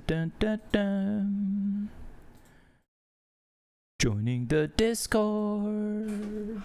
dun, dun, dun, dun. Joining the Discord.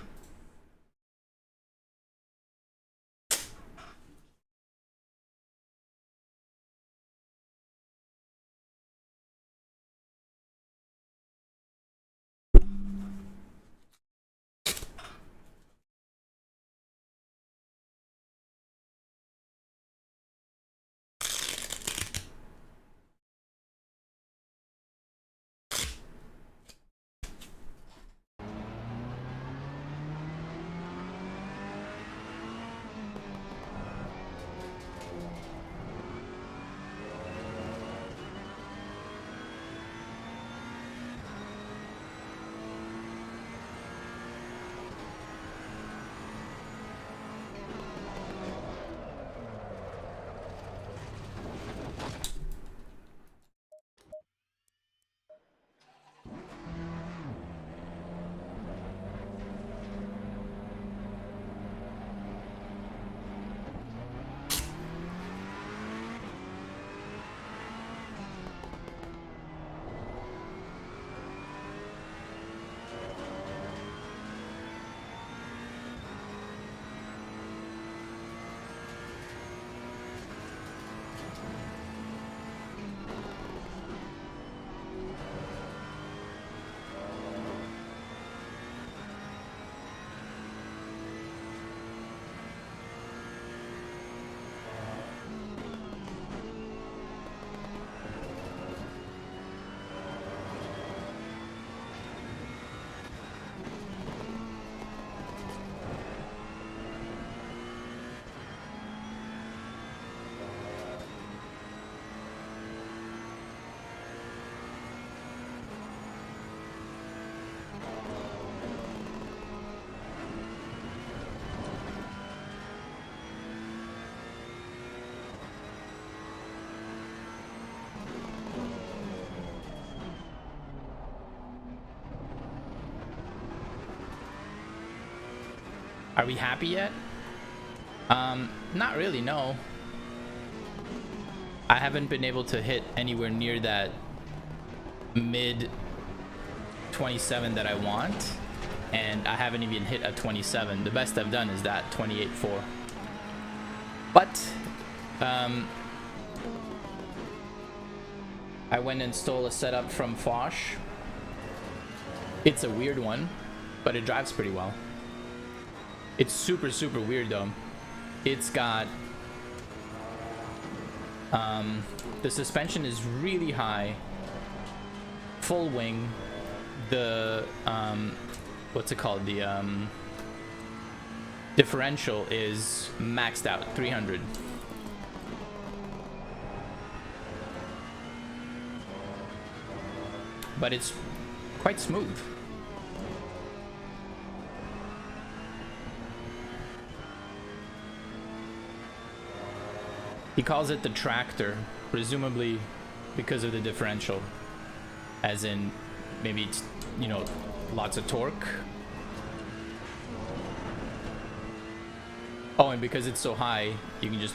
Are we happy yet? Not really, no. I haven't been able to hit anywhere near that mid 27 that I want, and I haven't even hit a 27. The best I've done is that 28.4. But I went and stole a setup from Foch. It's a weird one, but it drives pretty well. It's super weird though. It's got the suspension is really high, full wing. The what's it called, the differential is maxed out 300. But it's quite smooth. He calls it the tractor, presumably because of the differential, as in maybe it's, you know, lots of torque. Oh, and because it's so high, you can just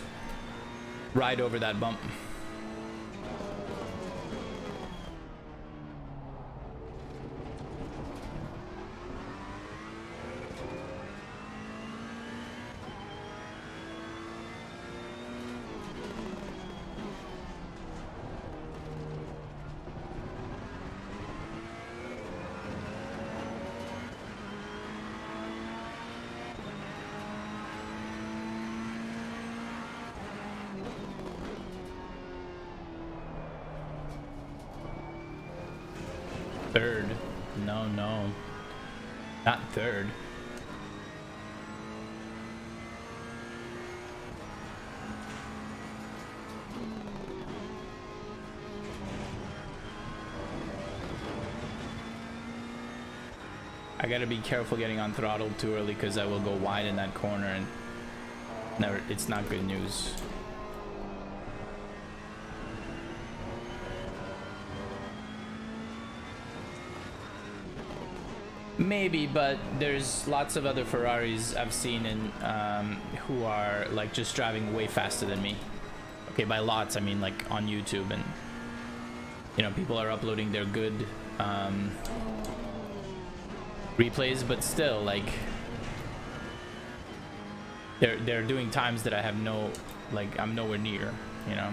ride over that bump. Third. No, not third. I gotta be careful getting on throttle too early because I will go wide in that corner and it's not good news. Maybe, but there's lots of other Ferraris I've seen in who are like just driving way faster than me. Okay, by lots I mean like on YouTube and you know, people are uploading their good replays, but still, like, they're doing times that I have no, like, I'm nowhere near, you know.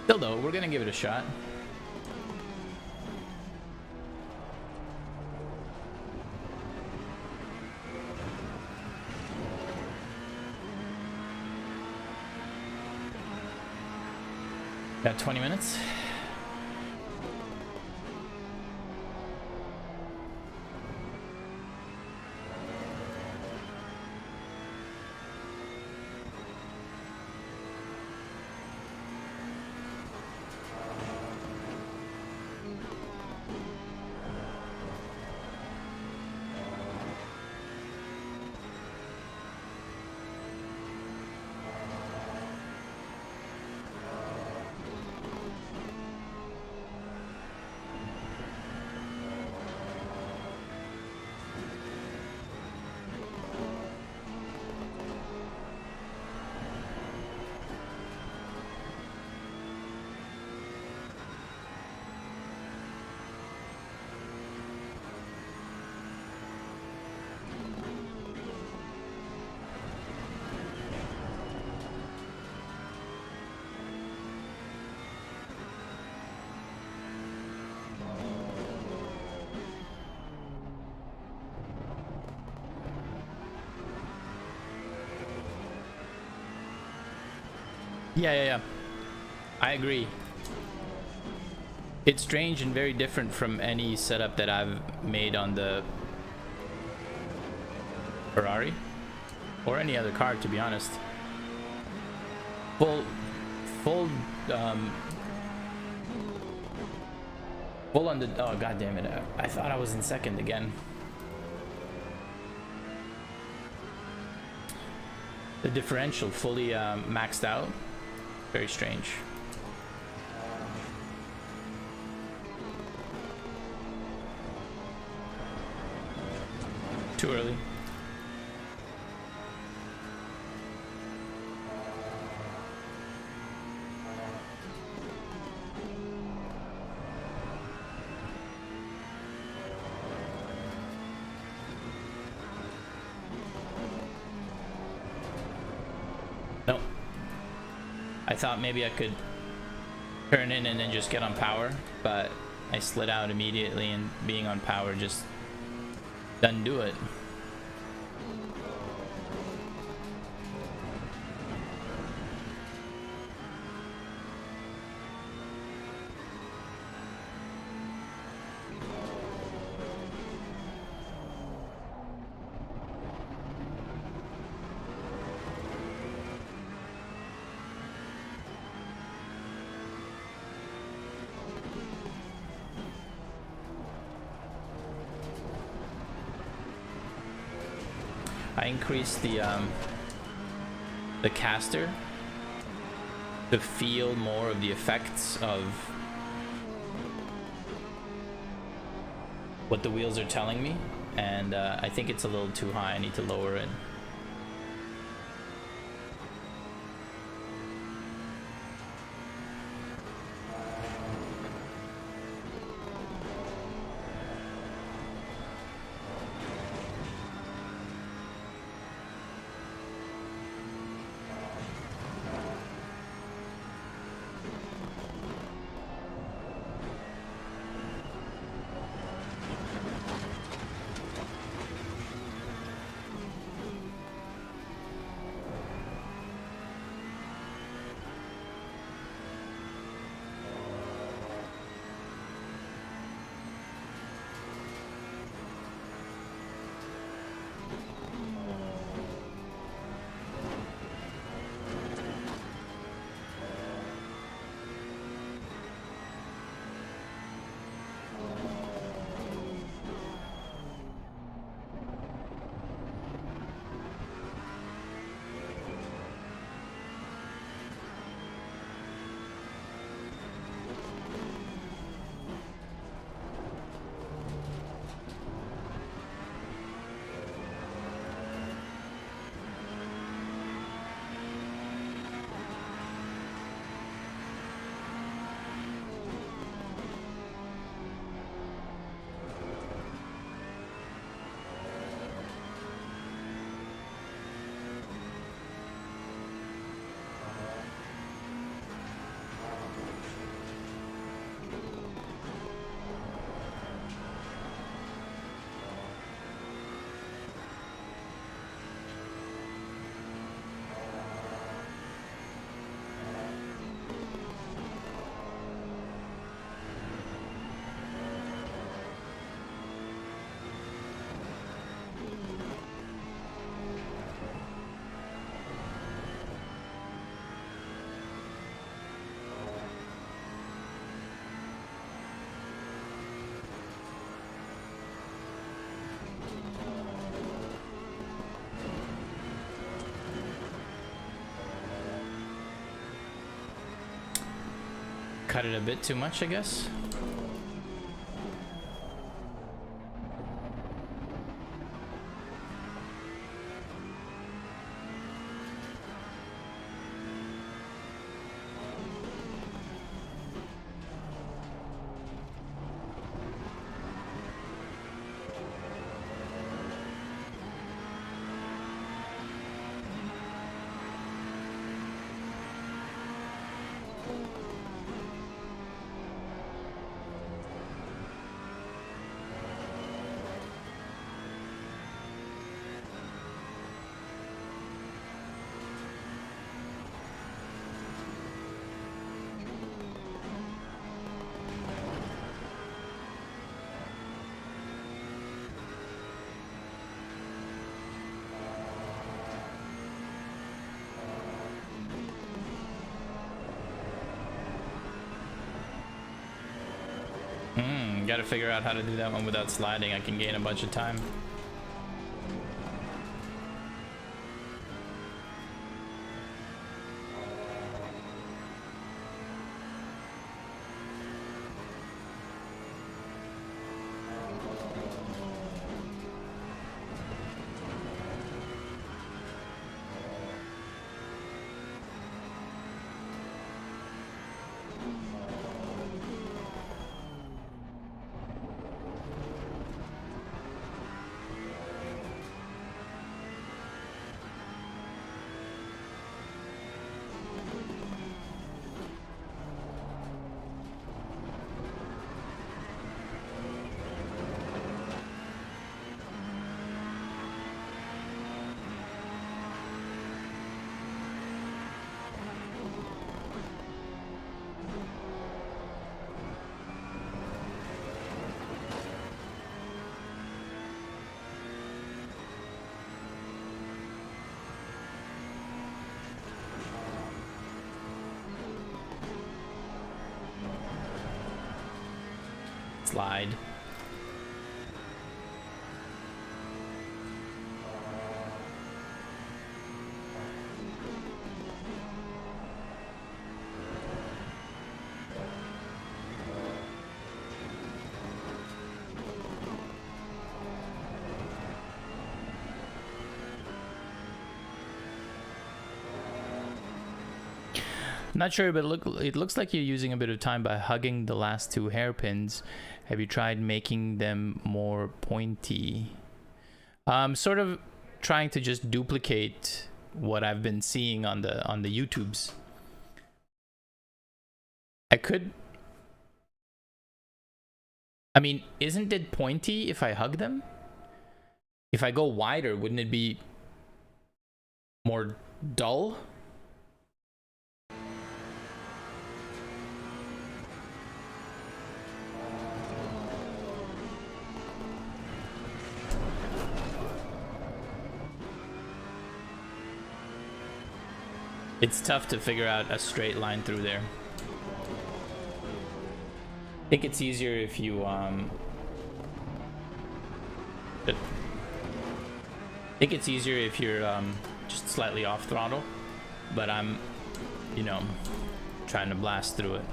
Still though, we're gonna give it a shot. Got 20 minutes. Yeah. I agree. It's strange and very different from any setup that I've made on the Ferrari or any other car, to be honest. Full on the, oh god damn it, I thought I was in second again. The differential fully maxed out. Very strange. Too early. Nope. I thought maybe I could turn in and then just get on power, but I slid out immediately, and being on power just doesn't do it. I increased the caster to feel more of the effects of what the wheels are telling me, and I think it's a little too high. I need to lower it. cut it a bit too much, I guess. Gotta figure out how to do that one without sliding. I can gain a bunch of time. Slide. Not sure, but it looks like you're using a bit of time by hugging the last two hairpins. Have you tried making them more pointy? Sort of trying to just duplicate what I've been seeing on the YouTubes. I mean, isn't it pointy if I hug them? If I go wider, wouldn't it be more dull? It's tough to figure out a straight line through there. I think it's easier if you you're just slightly off throttle, but I'm, you know, trying to blast through it.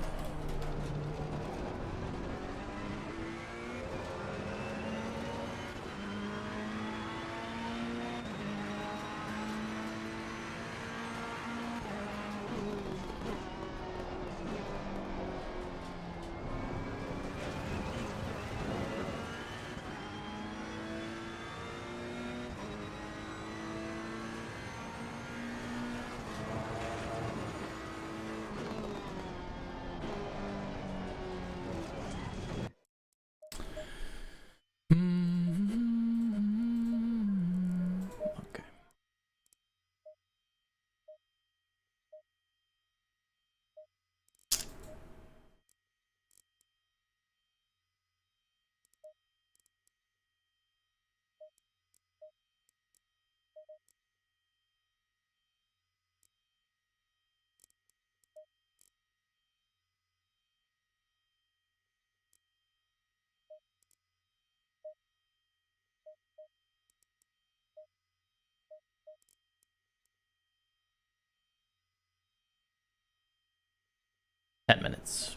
10 minutes.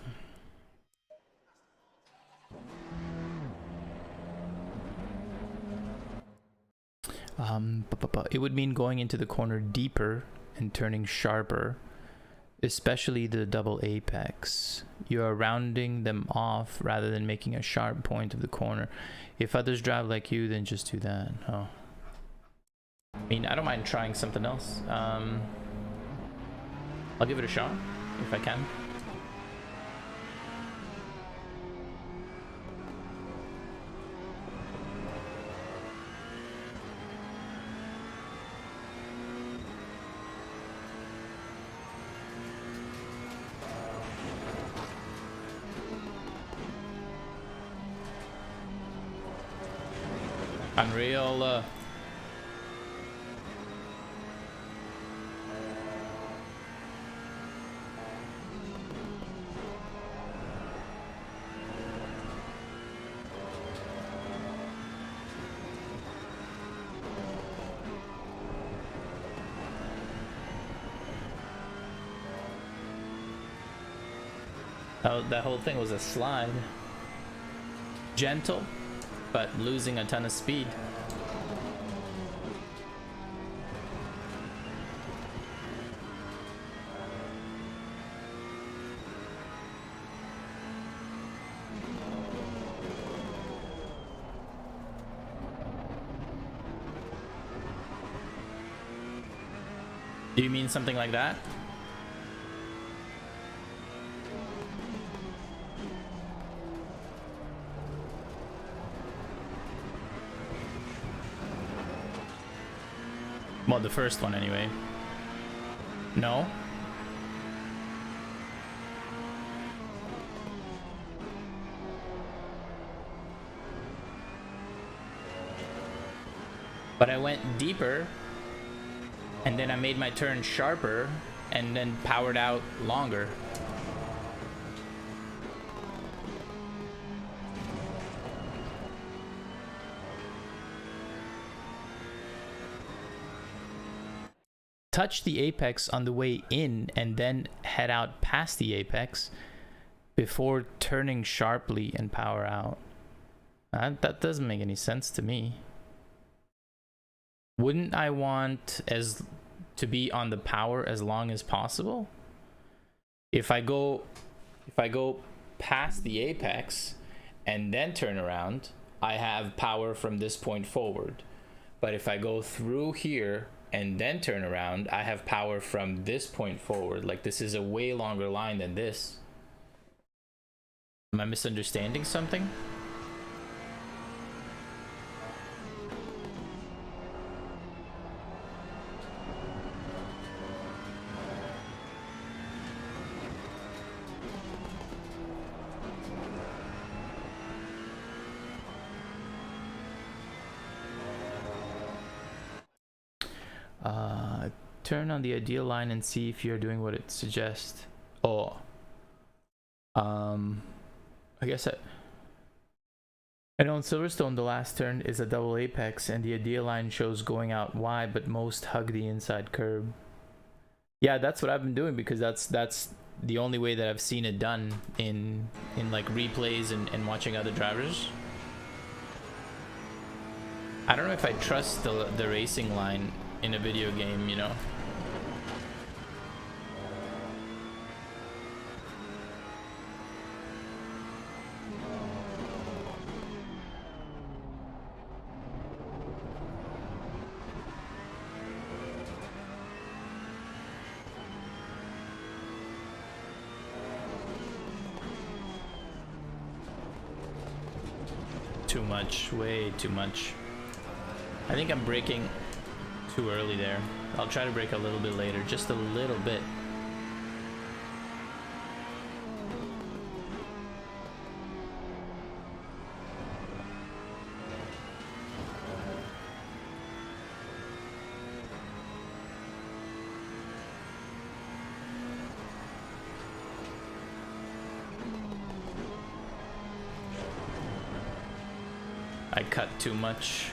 It would mean going into the corner deeper and turning sharper, especially the double apex. You are rounding them off rather than making a sharp point of the corner. If others drive like you, then just do that. Oh. I mean, I don't mind trying something else. I'll give it a shot if I can. Unreal. That whole thing was a slide. Gentle, but losing a ton of speed. Do you mean something like that? Well, the first one anyway. No? But I went deeper, and then I made my turn sharper, and then powered out longer. Touch the apex on the way in and then head out past the apex before turning sharply and power out. That doesn't make any sense to me. Wouldn't I want to be on the power as long as possible? If I go past the apex and then turn around, I have power from this point forward. But if I go through here and then turn around, I have power from this point forward. Like, this is a way longer line than this. Am I misunderstanding something? Turn on the ideal line and see if you're doing what it suggests. Oh. I guess I know in Silverstone the last turn is a double apex and the ideal line shows going out wide, but most hug the inside curb. Yeah, that's what I've been doing because that's the only way that I've seen it done in like replays and watching other drivers. I don't know if I trust the racing line in a video game, you know. Too much, way too much. I think I'm braking too early there. I'll try to brake a little bit later, just a little bit. I cut too much.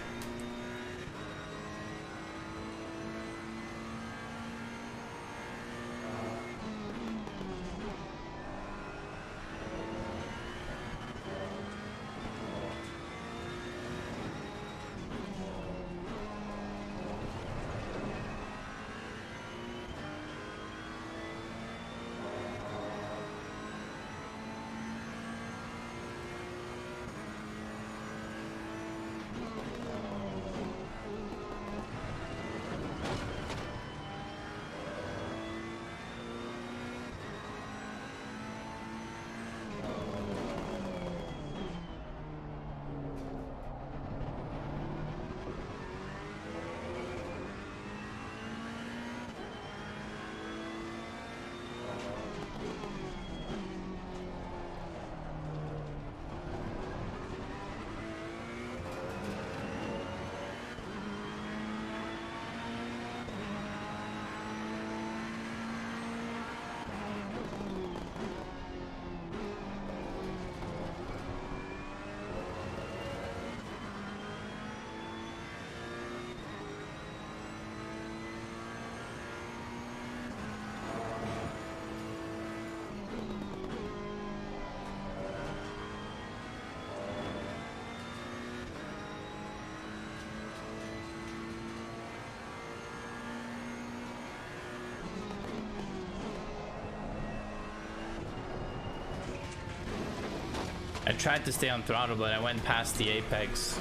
I tried to stay on throttle, but I went past the apex.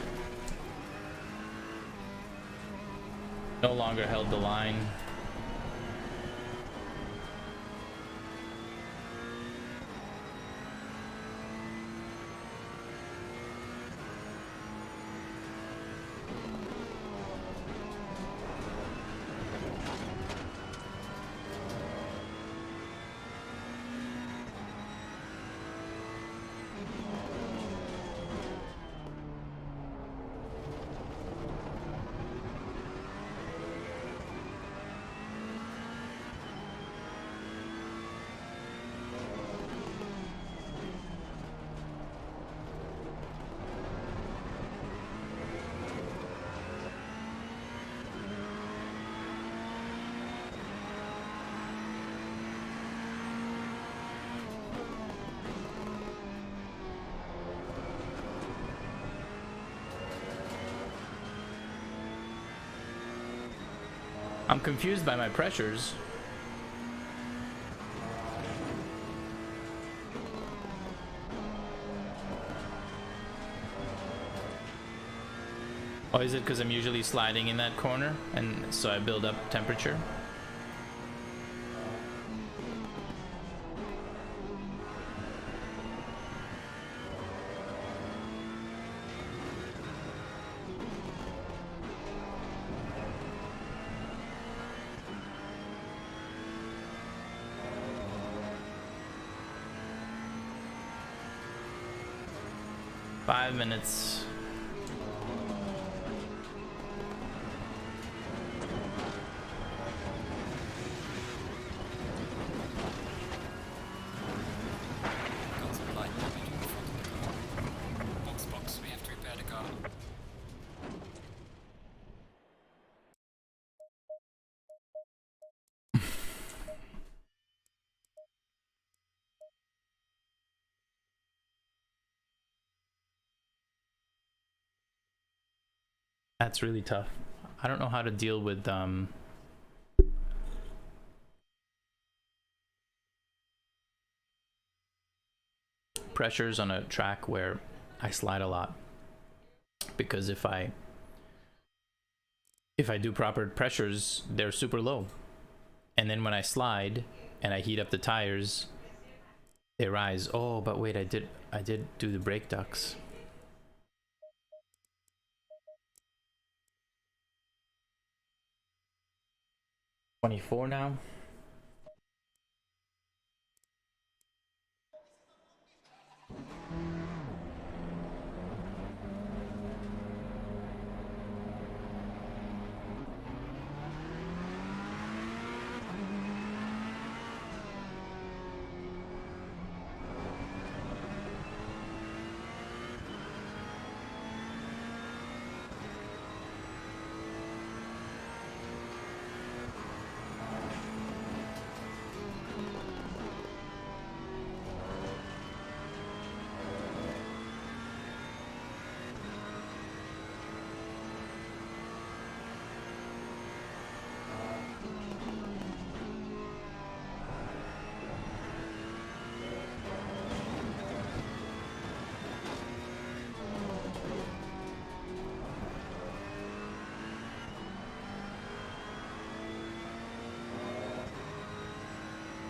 No longer held the line. I'm confused by my pressures. Oh, is it because I'm usually sliding in that corner and so I build up temperature? Five minutes. Box, we have to repair the car. That's really tough. I don't know how to deal with pressures on a track where I slide a lot, because if I do proper pressures, they're super low, and then when I slide and I heat up the tires, they rise. Oh, but wait, I did do the brake ducts. 24 now.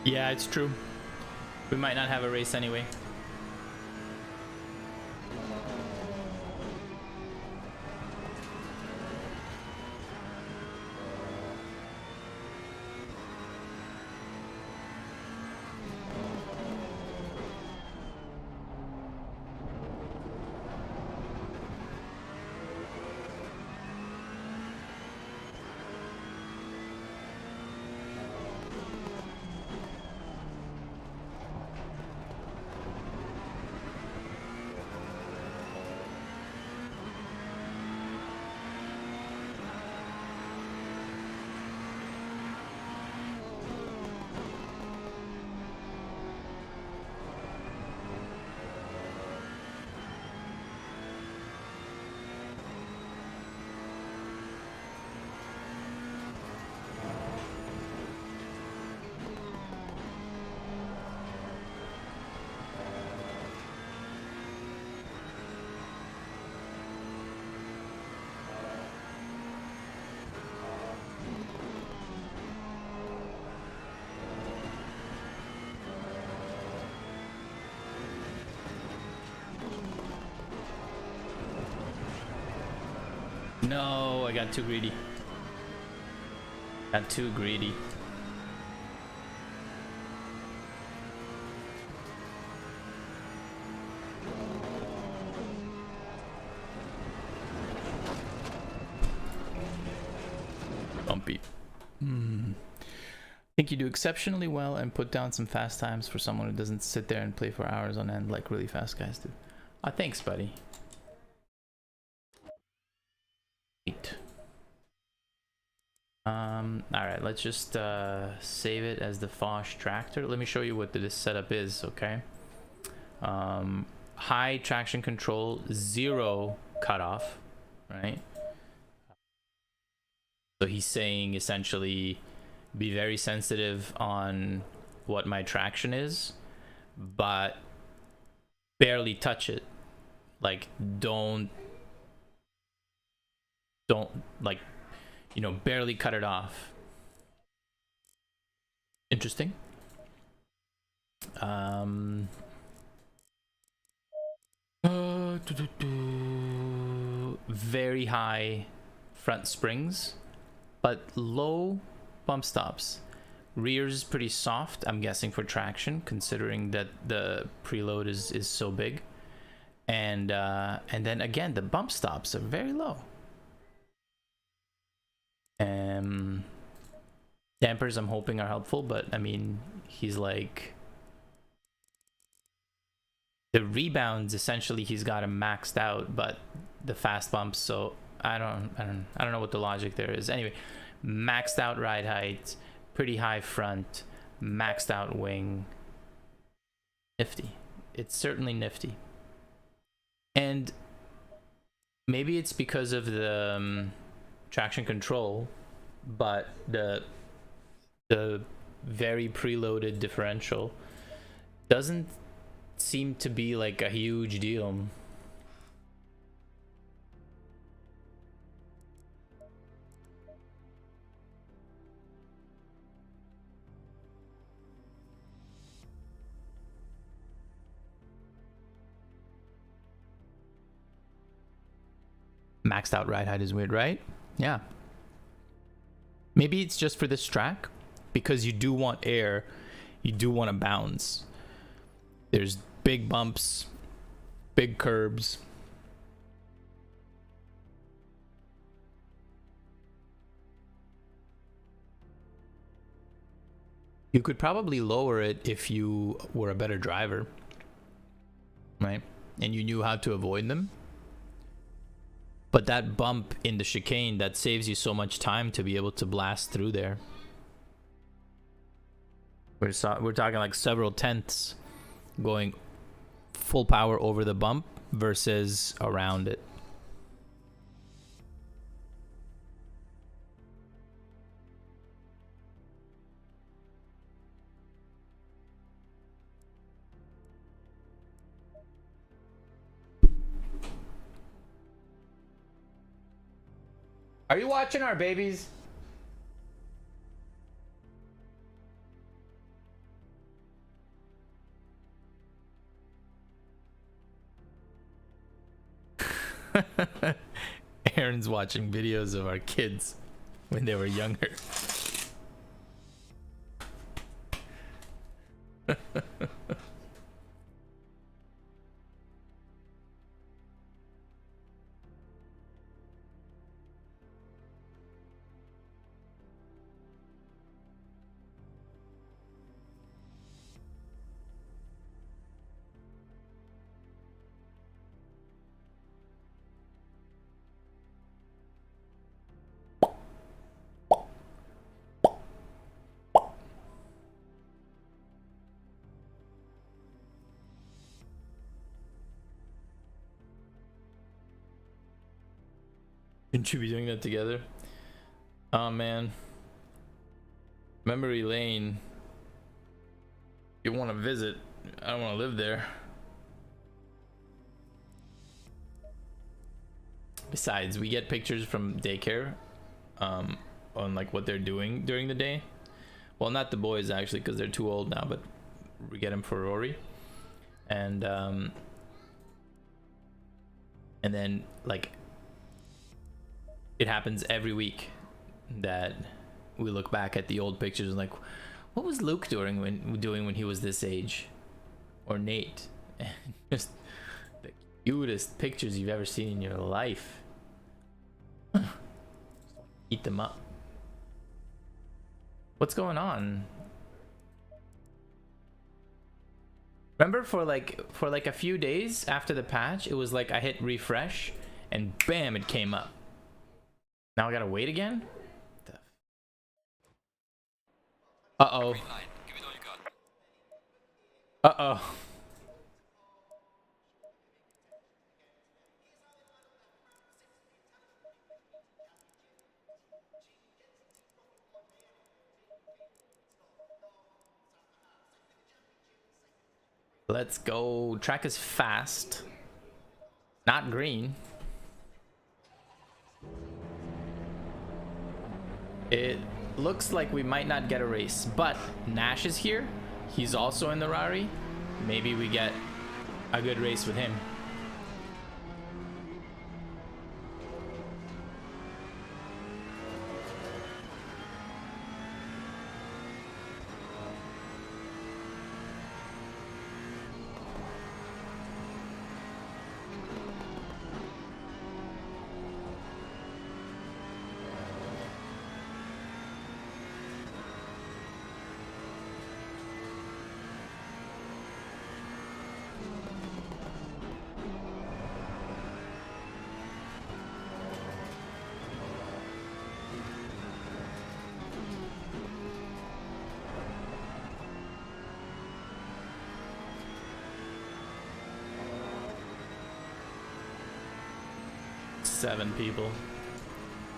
Yeah, it's true. We might not have a race anyway. No, I got too greedy. Got too greedy. Bumpy. I think you do exceptionally well and put down some fast times for someone who doesn't sit there and play for hours on end like really fast guys do. Thanks, buddy. Alright, let's just save it as the Fosh tractor. Let me show you what this setup is, okay? High traction control, 0 cutoff, right? So he's saying essentially be very sensitive on what my traction is, but barely touch it. Like don't like, you know, barely cut it off. Interesting. Very high front springs, but low bump stops. Rears is pretty soft, I'm guessing, for traction, considering that the preload is so big. And then again, the bump stops are very low. Dampers I'm hoping are helpful, but I mean, he's like, the rebounds essentially he's got him maxed out, but the fast bumps, so I don't know what the logic there is. Anyway, maxed out ride height, pretty high front, maxed out wing. Nifty. It's certainly nifty. And maybe it's because of the traction control, but the very preloaded differential doesn't seem to be like a huge deal. Maxed out ride height is weird, right? Yeah. Maybe it's just for this track, because you do want air, you do want to bounce. There's big bumps, big curbs. You could probably lower it if you were a better driver, right? And you knew how to avoid them. But that bump in the chicane, that saves you so much time to be able to blast through there. We're talking like several tenths going full power over the bump versus around it. Are you watching our babies? Aaron's watching videos of our kids when they were younger. Shouldn't you be doing that together? Oh man. Memory lane. You want to visit. I don't want to live there. Besides, we get pictures from daycare on like what they're doing during the day. Well, not the boys actually, because they're too old now, but we get them for Rory. And then like It happens every week that we look back at the old pictures and like, what was Luke doing when he was this age, or Nate? And just the cutest pictures you've ever seen in your life. Eat them up. What's going on? Remember for like a few days after the patch, it was like I hit refresh and bam, it came up. Now I gotta wait again? Uh-oh. Uh-oh. Let's go. Track is fast. Not green. It looks like we might not get a race, but Nash is here. He's also in the Rari. Maybe we get a good race with him. Seven people.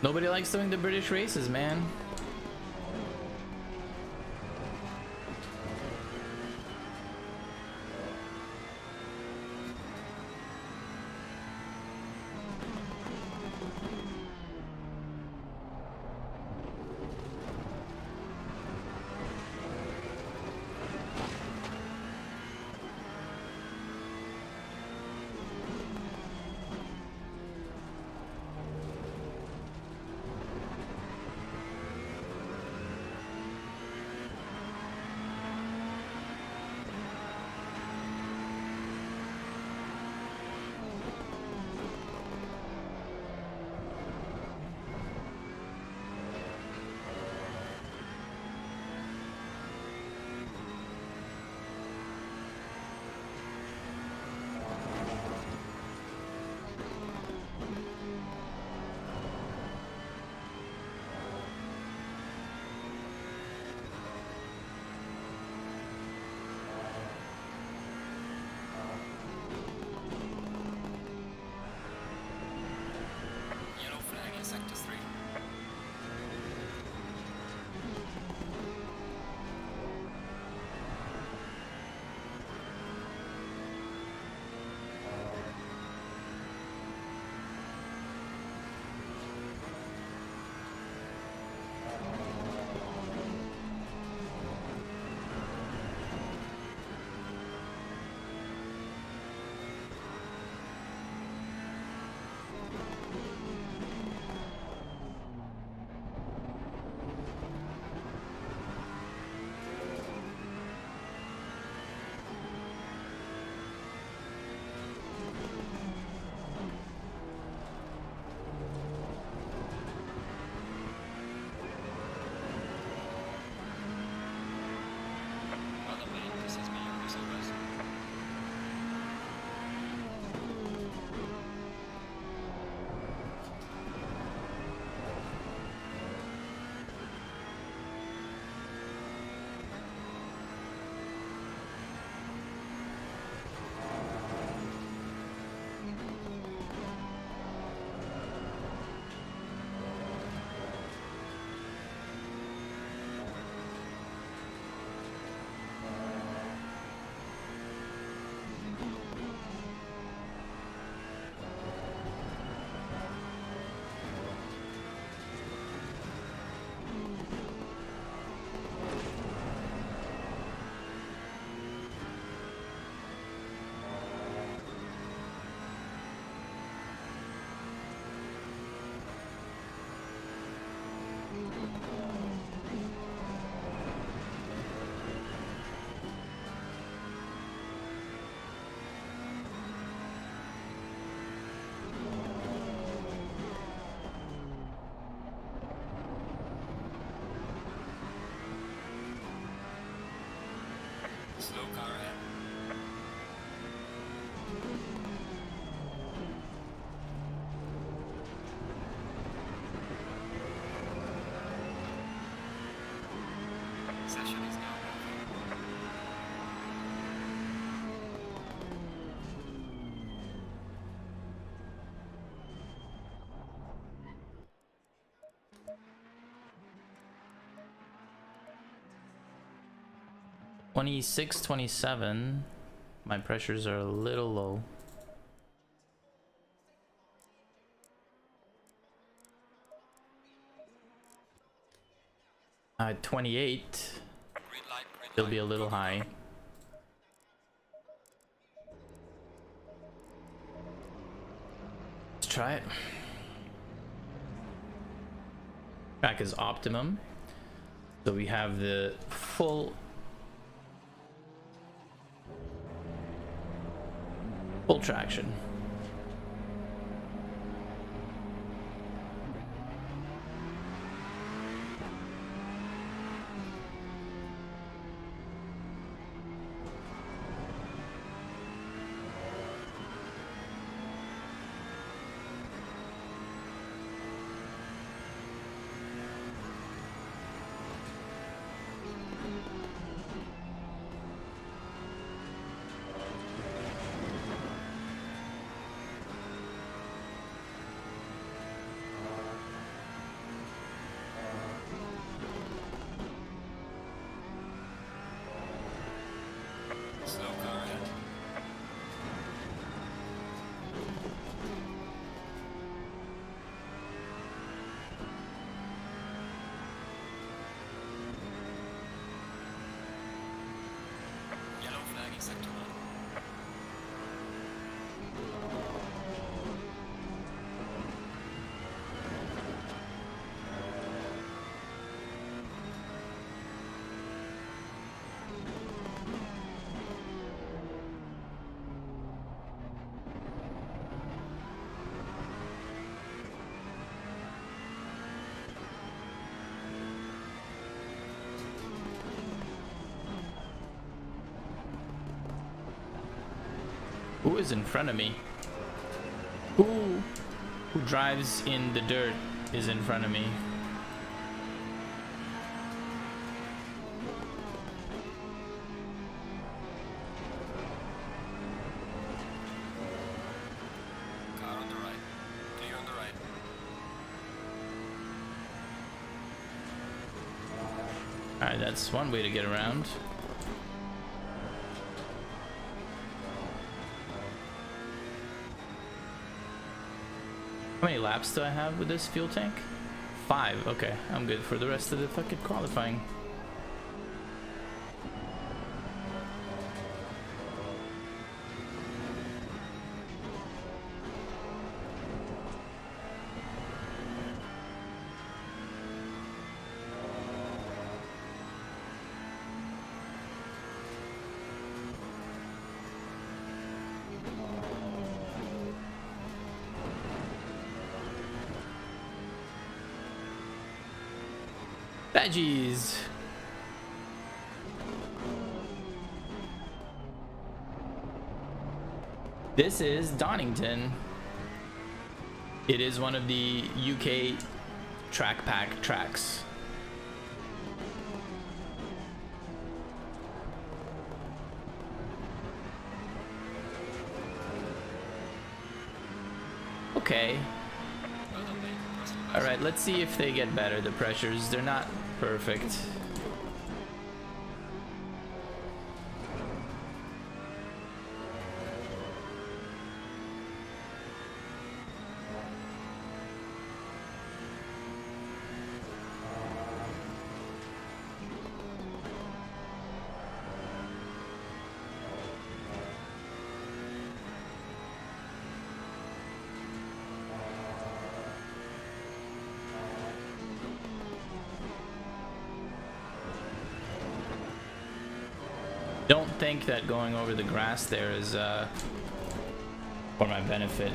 Nobody likes doing the British races, man. 26, 27. My pressures are a little low. 28. It'll be a little high. Let's try it. Track is optimum. So we have the full traction. Who is in front of me? Who drives in the dirt is in front of me? Car on the right. Clear on the right. Alright, that's one way to get around. How many laps do I have with this fuel tank? 5. Okay, I'm good for the rest of the fucking qualifying. Badgies. This is Donington. It is one of the UK track pack tracks. Okay. All right, let's see if they get better. The pressures, they're not perfect. Don't think that going over the grass there is for my benefit.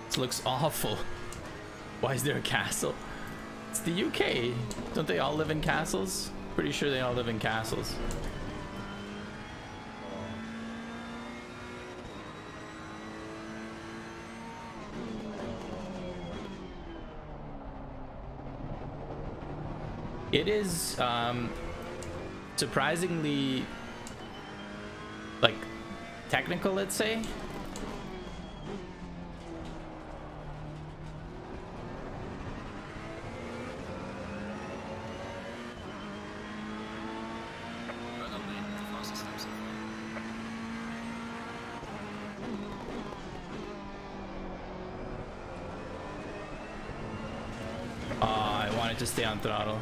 This looks awful. Why is there a castle? It's the UK. Don't they all live in castles? Pretty sure they all live in castles. It is surprisingly like technical, let's say. might just stay on throttle.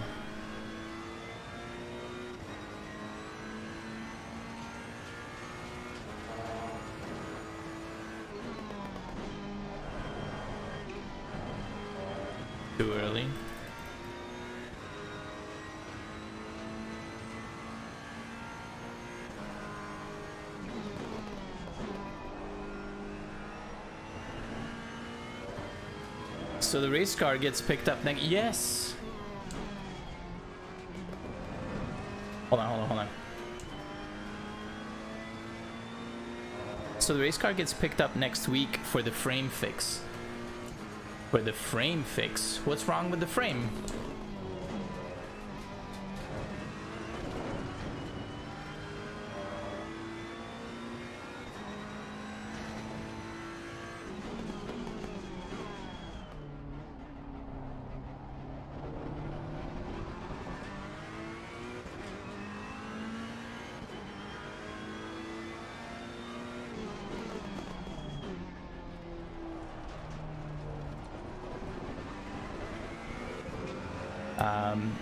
Too early. So the race car gets picked up next. Yes. Hold on. So the race car gets picked up next week for the frame fix. What's wrong with the frame?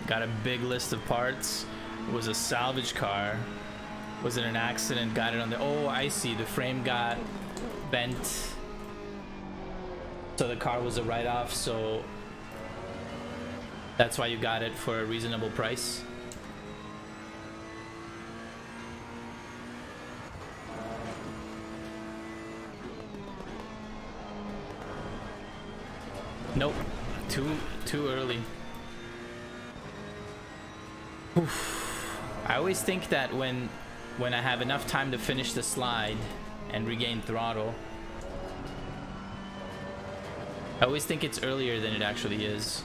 Got a big list of parts. It was a salvage car. Was it an accident? Got it on the... Oh, I see. The frame got bent. So the car was a write-off, so... That's why you got it for a reasonable price. Nope. Too early. Oof. I always think that when I have enough time to finish the slide and regain throttle, I always think it's earlier than it actually is.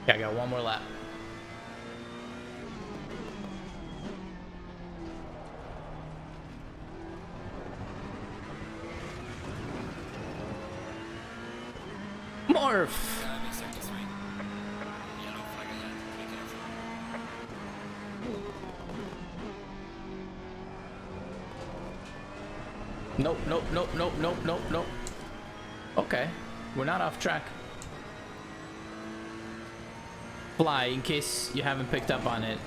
I got one more lap. Morph! Nope. Okay, we're not off track. Fly, in case you haven't picked up on it,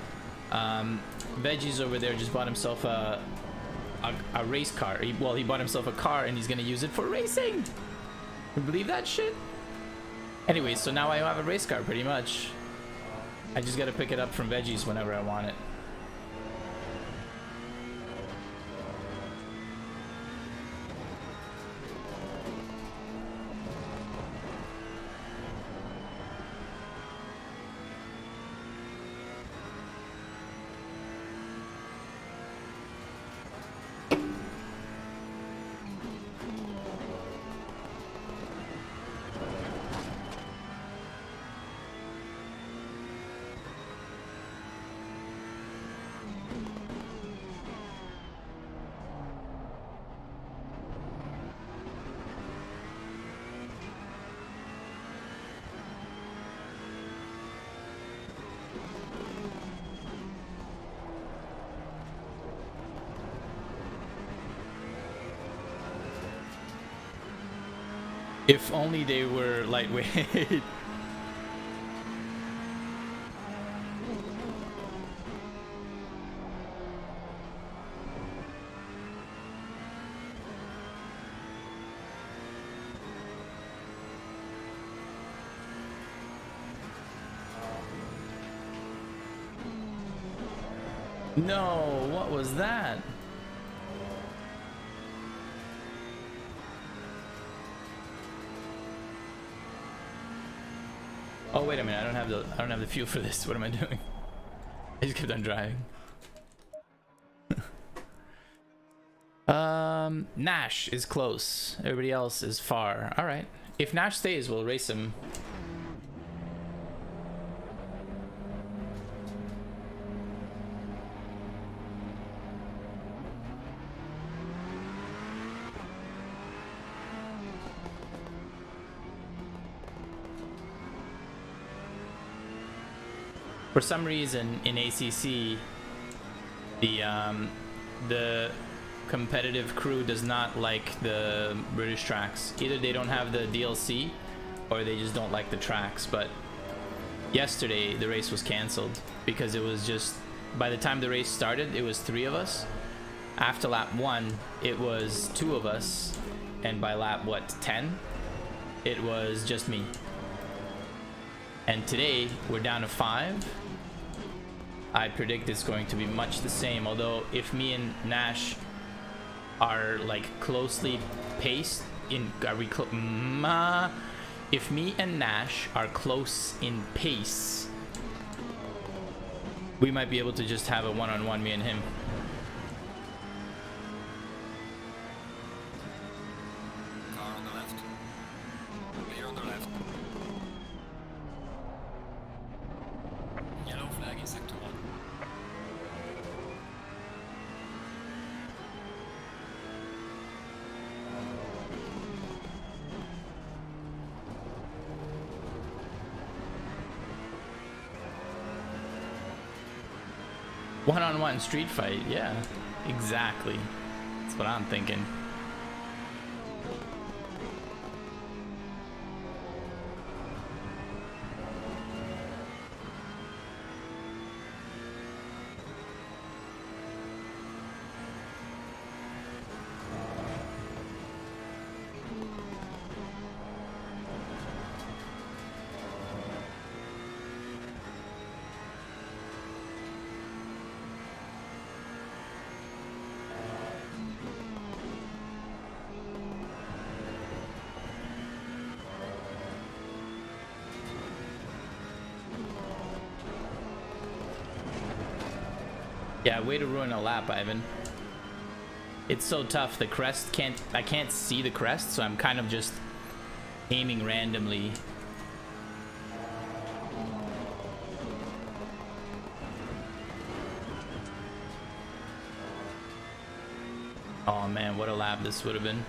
Veggie's over there just bought himself a race car. He bought himself a car and he's gonna use it for racing. You believe that shit? Anyway, so now I have a race car pretty much. I just gotta pick it up from Veggie's whenever I want it. If only they were lightweight. No, what was that? Oh wait a minute, I don't have the fuel for this. What am I doing? I just kept on driving. Nash is close. Everybody else is far. All right. If Nash stays, we'll race him. For some reason in ACC, the competitive crew does not like the British tracks. Either they don't have the DLC or they just don't like the tracks. But yesterday the race was canceled because it was just, by the time the race started, it was 3 of us. After lap 1 it was 2 of us, and by lap 10 it was just me. And today we're down to 5. I predict it's going to be much the same, although if me and Nash are like closely paced in, if me and Nash are close in pace, we might be able to just have a one-on-one, me and him. Car on the left. Clear on the left. Yellow flag in sector 1. One-on-one street fight, yeah, exactly. That's what I'm thinking. Yeah, way to ruin a lap, Ivan. It's so tough. The crest I can't see the crest, so I'm kind of just aiming randomly. Oh man, what a lap this would have been.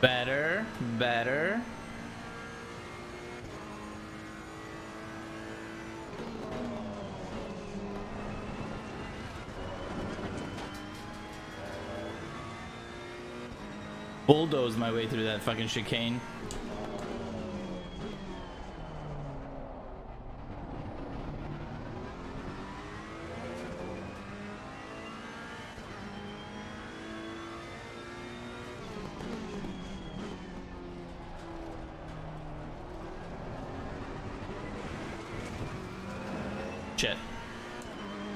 Better, better. Bulldoze my way through that fucking chicane. Shit.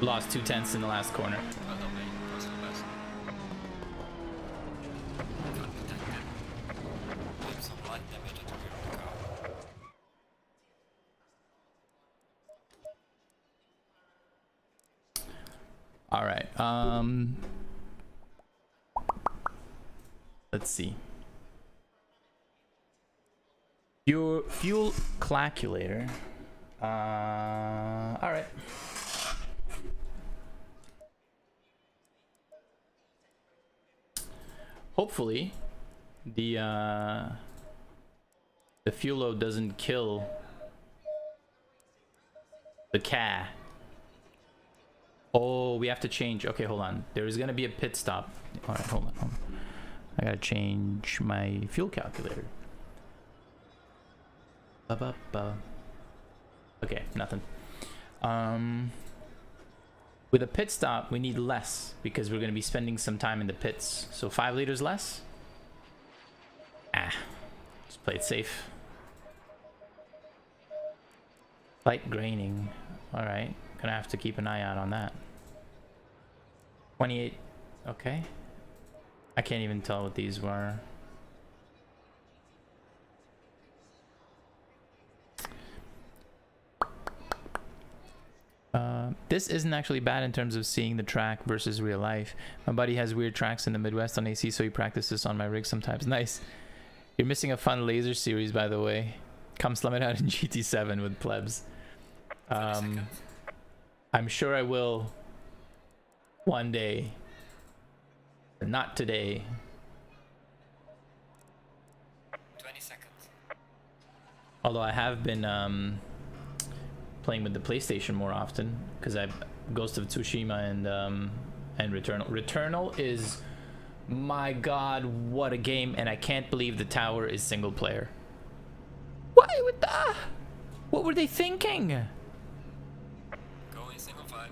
Lost 2/10 in the last corner. Well done, mate. That's the best. Got protected. Leave some light damage at the rear of the car. All right. Let's see. Your fuel calculator. All right. Hopefully, the fuel load doesn't kill the car. Oh, we have to change. Okay, hold on. There is gonna be a pit stop. All right, hold on. I gotta change my fuel calculator. Okay, nothing. With a pit stop, we need less because we're gonna be spending some time in the pits. So 5 liters less. Just play it safe. Light graining. All right, gonna have to keep an eye out on that. 28. Okay. I can't even tell what these were. This isn't actually bad in terms of seeing the track versus real life. My buddy has weird tracks in the Midwest on AC, so he practices on my rig sometimes. Nice. You're missing a fun laser series, by the way. Come slum it out in GT7 with plebs. I'm sure I will one day. But not today. 20 seconds. Although I have been playing with the PlayStation more often because I Ghost of Tsushima and Returnal. Returnal is, my god, what a game, and I can't believe the tower is single player. Why would that? What were they thinking? Go in single file.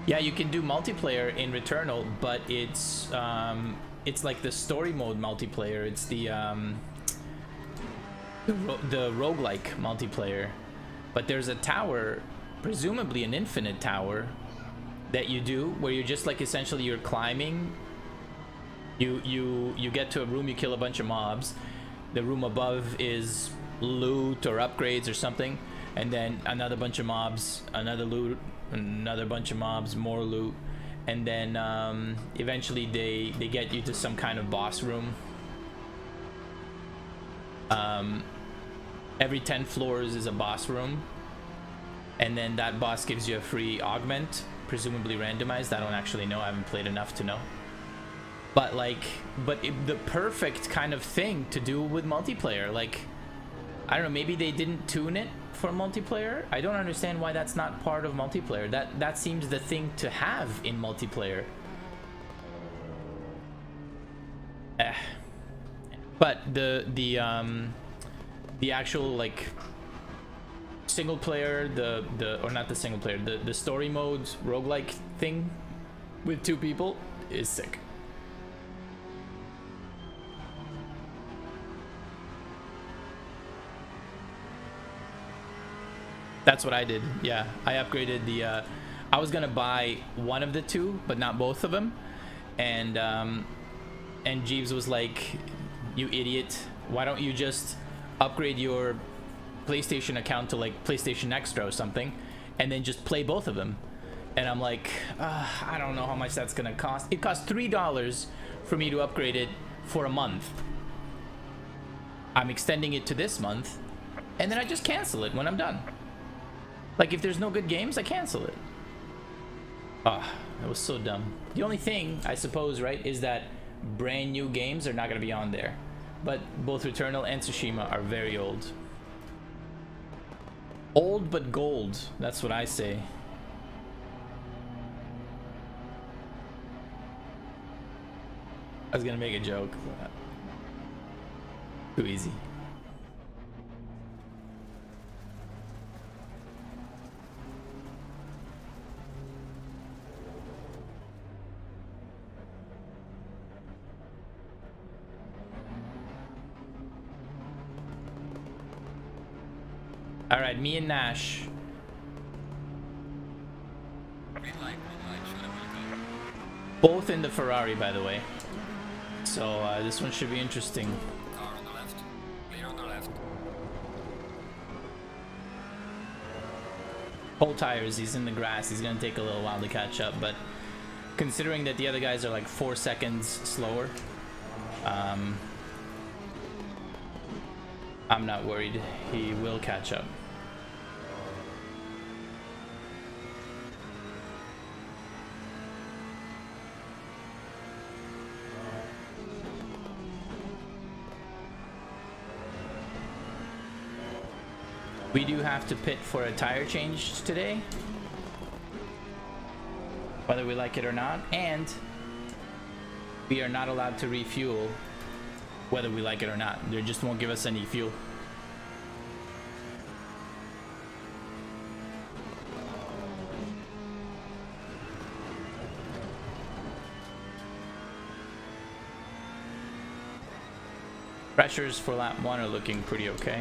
Yeah, you can do multiplayer in Returnal, but it's like the story mode multiplayer. It's the roguelike multiplayer. But there's a tower, presumably an infinite tower, that you do where you're just like essentially you're climbing. You get to a room, you kill a bunch of mobs. The room above is loot or upgrades or something, and then another bunch of mobs, another loot, another bunch of mobs, more loot, and then eventually they get you to some kind of boss room. Every 10 floors is a boss room, and then that boss gives you a free augment, presumably randomized. I don't actually know, I haven't played enough to know. But the perfect kind of thing to do with multiplayer. Like, I don't know, maybe they didn't tune it for multiplayer. I don't understand why that's not part of multiplayer. That seems the thing to have in multiplayer. But the actual like single player, or not the single player, the story modes roguelike thing with 2 people is sick. That's what I did. Yeah, I upgraded the I was gonna buy one of the 2 but not both of them, and Jeeves was like, you idiot, why don't you just upgrade your PlayStation account to like PlayStation Extra or something and then just play both of them? And I'm like, I don't know how much that's gonna cost. It cost $3 for me to upgrade it for a month. I'm extending it to this month, and then I just cancel it when I'm done. Like, if there's no good games, I cancel it. That was so dumb. The only thing, I suppose, right, is that brand new games are not going to be on there. But both Returnal and Tsushima are very old. Old but gold. That's what I say. I was going to make a joke. Too easy. All right, me and Nash. Green light, show them where to go. Both in the Ferrari, by the way. So this one should be interesting. Car on the left. Clear on the left. Whole tires, he's in the grass. He's gonna take a little while to catch up, but considering that the other guys are like 4 seconds slower, I'm not worried. He will catch up. We do have to pit for a tire change today, whether we like it or not, and we are not allowed to refuel whether we like it or not. They just won't give us any fuel. Pressures for lap 1 are looking pretty okay.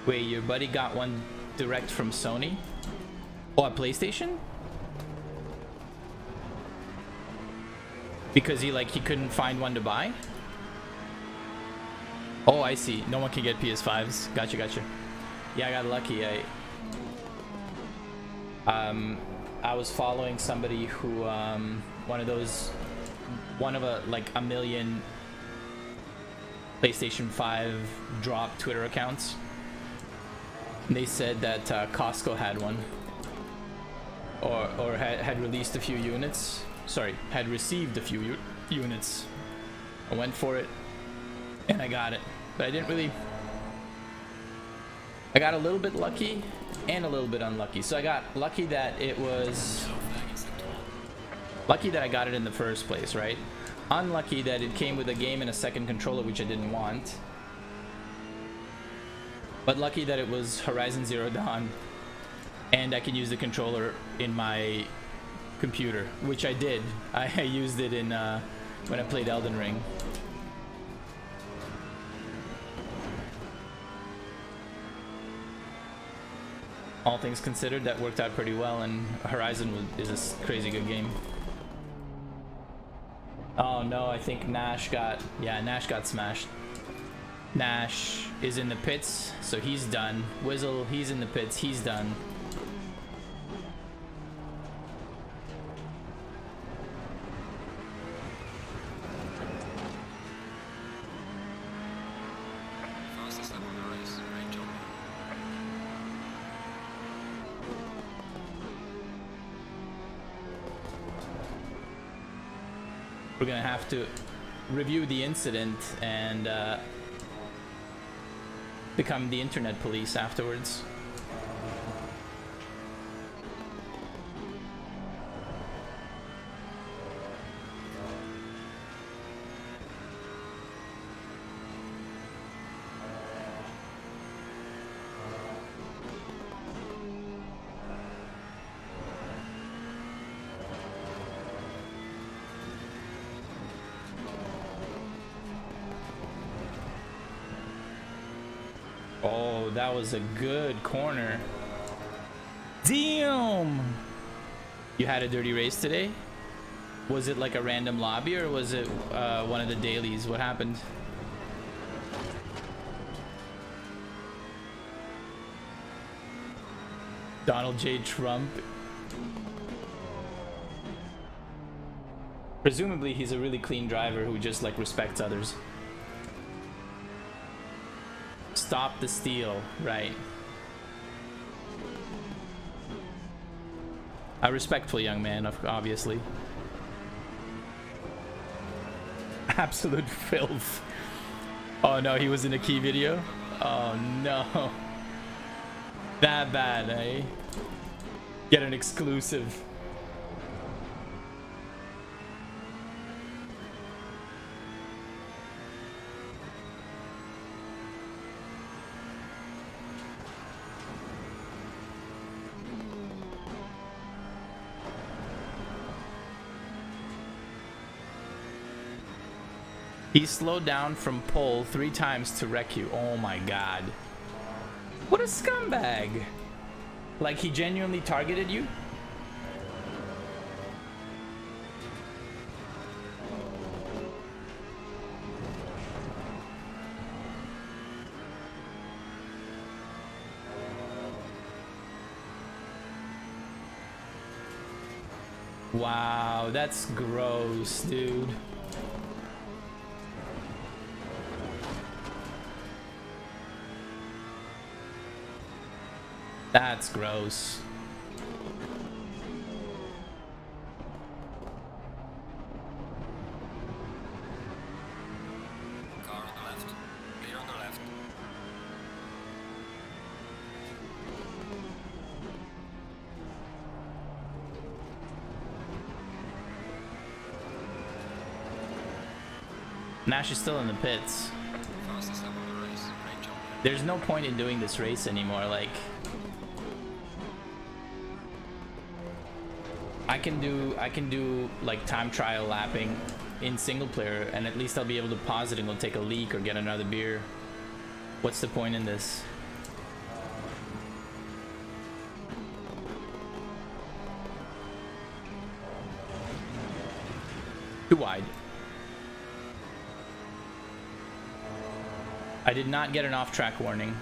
Wait, your buddy got one direct from Sony? Oh, a PlayStation? Because he couldn't find one to buy? Oh, I see. No one can get PS5s. Gotcha, gotcha. Yeah, I got lucky. I was following somebody who one of a million PlayStation 5 drop Twitter accounts. They said that Costco had one, or had released a few units. Sorry, had received a few units. I went for it, and I got it, but I didn't really. I got a little bit lucky and a little bit unlucky. So I got lucky that it was lucky that I got it in the first place, right? Unlucky that it came with a game and a second controller, which I didn't want. But lucky that it was Horizon Zero Dawn, and I can use the controller in my computer, which I did. I used it in when I played Elden Ring. All things considered, that worked out pretty well, and Horizon is a crazy good game. Oh no, I think Nash got smashed. Nash is in the pits, so he's done. Wizzle, he's in the pits, he's done. Fastest lap of the race. Great job. We're gonna have to review the incident and become the internet police afterwards. Oh, that was a good corner. Damn! You had a dirty race today? Was it like a random lobby, or was it one of the dailies? What happened? Donald J. Trump. Presumably he's a really clean driver who just respects others. Stop the steal, right? A respectful young man, obviously. Absolute filth. Oh no, he was in a key video? Oh no. That bad, eh? Get an exclusive. He slowed down from pole 3 times to wreck you. Oh my god. What a scumbag. Like, he genuinely targeted you? Wow, that's gross, dude. That's gross. Car on the left. Clear on the left. Nash is still in the pits. Fastest lap of the race. Great job. There's no point in doing this race anymore. Like, I can do like time trial lapping in single player, and at least I'll be able to pause it and go take a leak or get another beer. What's the point in this? Too wide. I did not get an off-track warning.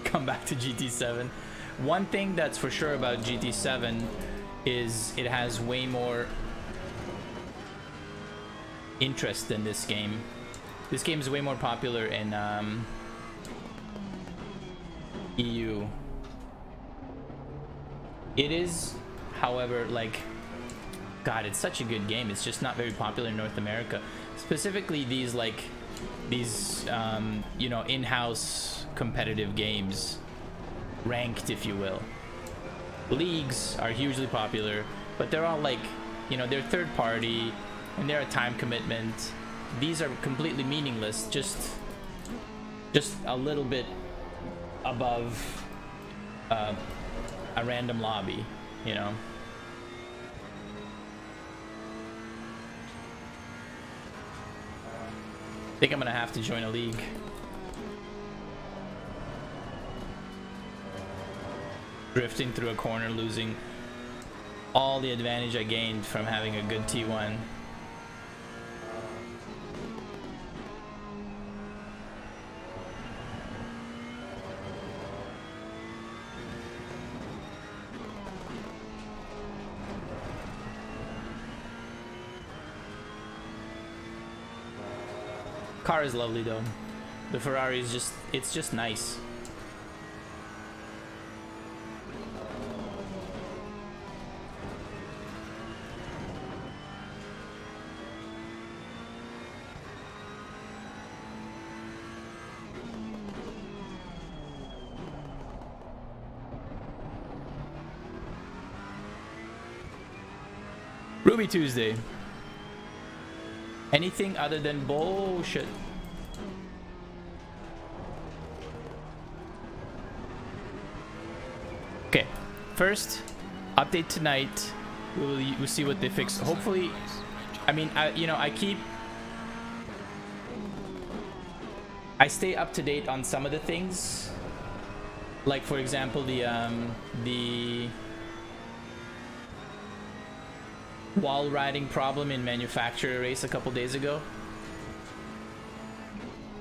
Come back to GT7. One thing that's for sure about GT7 is it has way more interest in this game. This game is way more popular in EU. It is, however, like, God, it's such a good game. It's just not very popular in North America. Specifically these, like, these, you know, in-house competitive games. Ranked, if you will. Leagues are hugely popular, but they're all, like, you know, they're third party, and they're a time commitment. These are completely meaningless, just a little bit above a random lobby, you know. I think I'm gonna have to join a league. Drifting through a corner, losing all the advantage I gained from having a good T1. Car is lovely though. The Ferrari is just, it's just nice. Ruby Tuesday. Anything other than bullshit. Okay, first update tonight. We'll see what they fix. Hopefully, I mean, I stay up to date on some of the things. Like, for example, the wall riding problem in manufacturer race a couple days ago,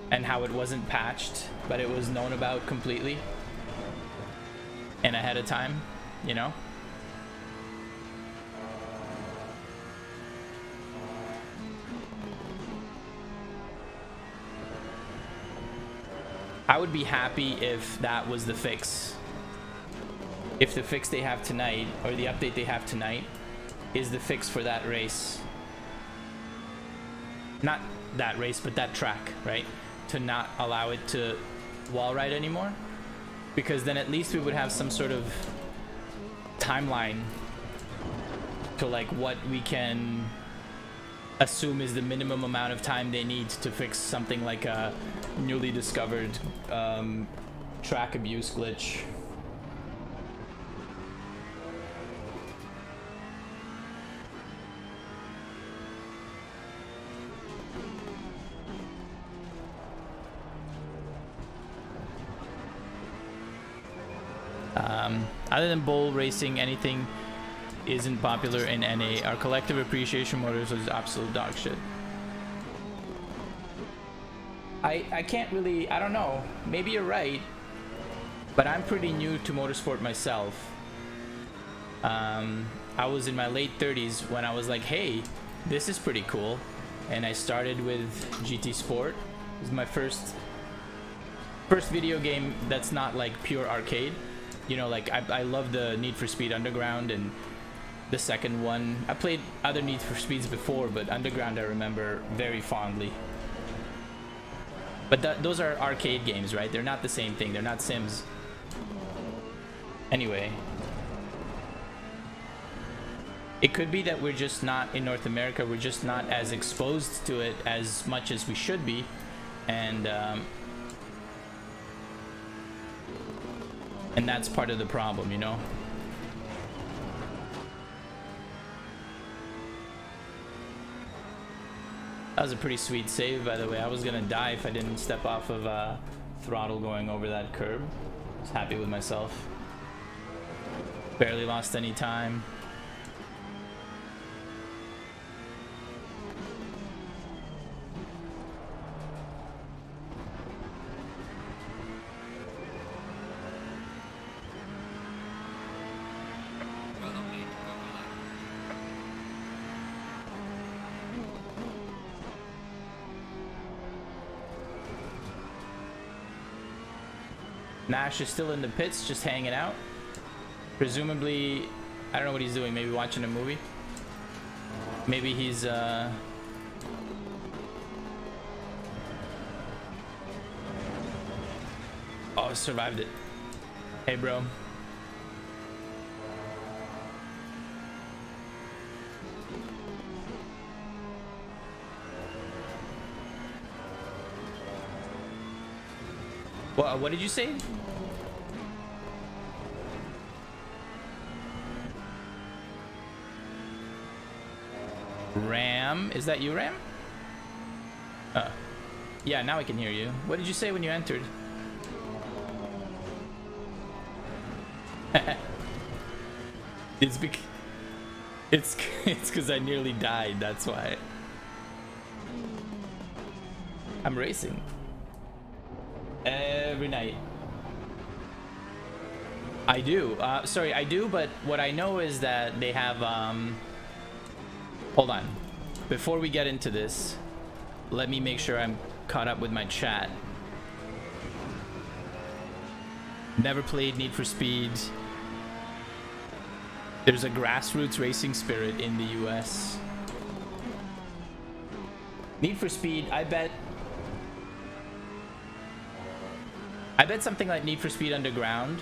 and how it wasn't patched, but it was known about completely and ahead of time, you know. I would be happy if that was the fix. If the fix they have tonight, or the update they have tonight, is the fix for that race. Not that race, but that track, right? To not allow it to wall ride anymore. Because then at least we would have some sort of timeline to, like, what we can assume is the minimum amount of time they need to fix something like a newly discovered track abuse glitch. Other than bull racing, anything isn't popular in NA. Our collective appreciation motors is absolute dog shit. I can't really, I don't know, maybe you're right, but I'm pretty new to motorsport myself. I was in my late 30s when I was like, hey, this is pretty cool, and I started with GT Sport. It was my first video game that's not like pure arcade. You know, like I love the Need for Speed Underground, and the second one, I played other Need for Speeds before, but Underground I remember very fondly. But those are arcade games, right? They're not the same thing. They're not Sims. Anyway, it could be that we're just not in North America. We're just not as exposed to it as much as we should be, and that's part of the problem, you know? That was a pretty sweet save, by the way. I was gonna die if I didn't step off of throttle going over that curb. I was happy with myself. Barely lost any time. Nash is still in the pits, just hanging out. Presumably, I don't know what he's doing. Maybe watching a movie. Maybe he's oh, survived it. Hey, bro. What did you say? Ram? Is that you, Ram? Yeah, now I can hear you. What did you say when you entered? It's because I nearly died, that's why. I'm racing. Every night. I do. Sorry, I do, but what I know is that they have, hold on. Before we get into this, let me make sure I'm caught up with my chat. Never played Need for Speed. There's a grassroots racing spirit in the US. Need for Speed, I bet something like Need for Speed Underground,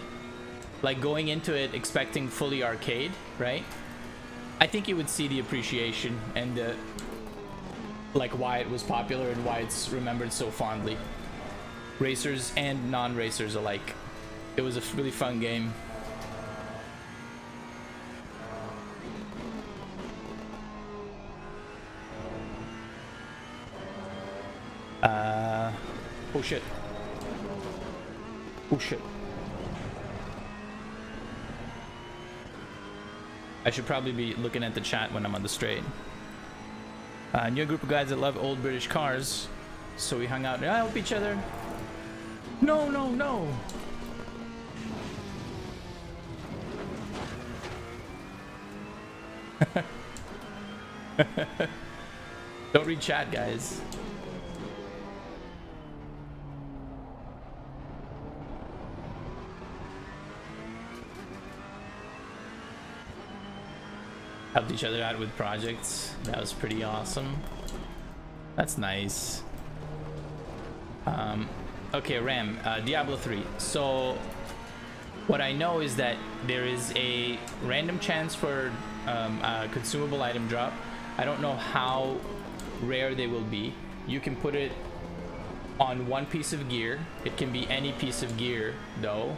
like going into it expecting fully arcade, right? I think you would see the appreciation and like why it was popular and why it's remembered so fondly. Racers and non-racers alike. It was a really fun game. Oh shit. Oh shit. I should probably be looking at the chat when I'm on the straight. Knew a group of guys that love old British cars, so we hung out and help each other. No, no, no. Don't read chat, guys. Helped each other out with projects. That was pretty awesome. That's nice. Okay, Ram, Diablo 3. So what I know is that there is a random chance for a consumable item drop. I don't know how rare they will be. You can put it on one piece of gear. It can be any piece of gear though,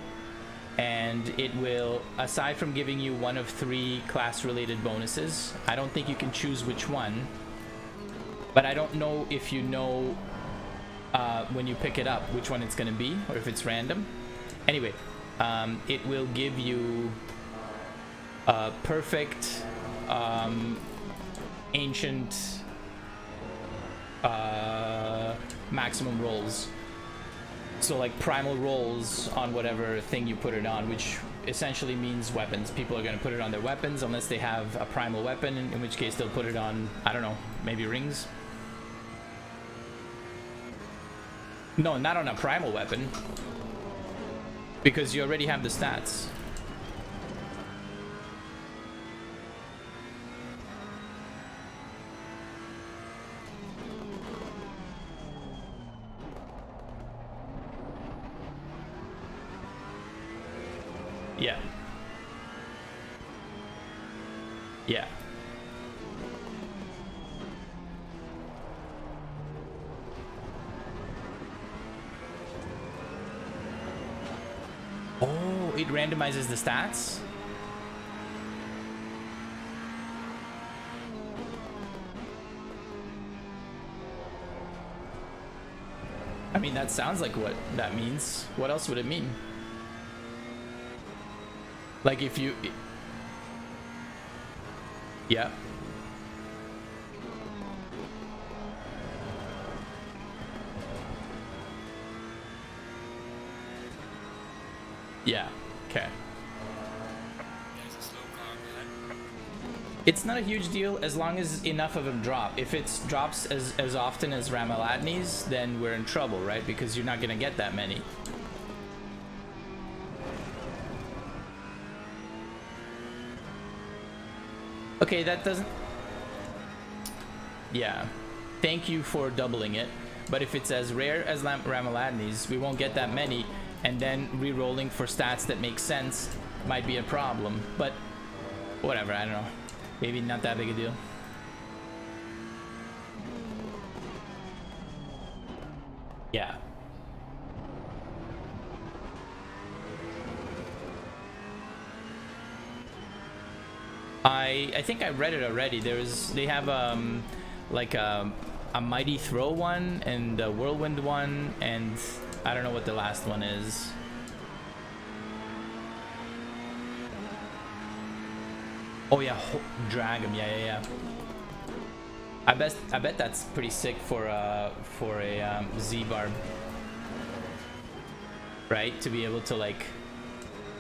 and it will, aside from giving you one of 3 class related bonuses, I don't think you can choose which one, but I don't know if you know when you pick it up which one it's going to be, or if it's random. Anyway, it will give you perfect ancient maximum rolls. So like primal rolls on whatever thing you put it on, which essentially means weapons. People are going to put it on their weapons unless they have a primal weapon, in which case they'll put it on, I don't know, maybe rings. No, not on a primal weapon, because you already have the stats. Yeah. Yeah. Oh, it randomizes the stats? I mean, that sounds like what that means. What else would it mean? Like if you... Yeah. Yeah, okay. There's a slow car behind. It's not a huge deal as long as enough of them drop. If it drops as often as Ramaladni's, then we're in trouble, right? Because you're not gonna get that many. Okay, that doesn't... Yeah. Thank you for doubling it. But if it's as rare as Ramaladni's, we won't get that many, and then re-rolling for stats that make sense might be a problem. But whatever, I don't know. Maybe not that big a deal. Yeah. I think I read it already. They have like a mighty throw one and a whirlwind one, and I don't know what the last one is. Oh yeah, drag him. Yeah. I bet that's pretty sick for a Z barb, right? To be able to, like,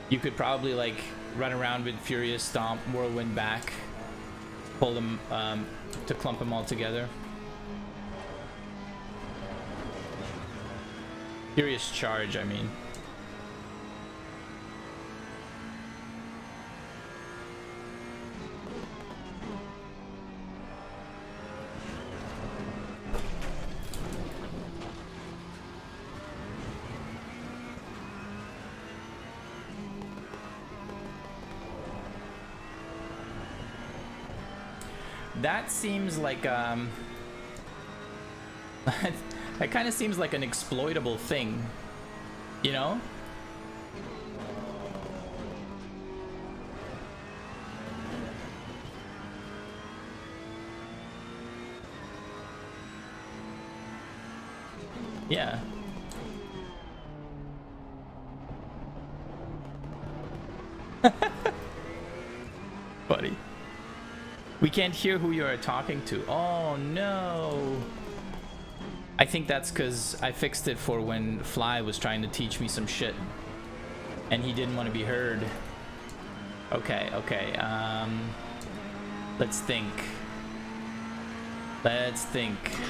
you could probably like run around with Furious Stomp, Whirlwind back, pull them to clump them all together. Furious Charge, I mean. That seems like that kind of seems like an exploitable thing, you know? Yeah. Buddy. We can't hear who you are talking to. Oh no. I think that's because I fixed it for when Fly was trying to teach me some shit and he didn't want to be heard. Okay. Let's think.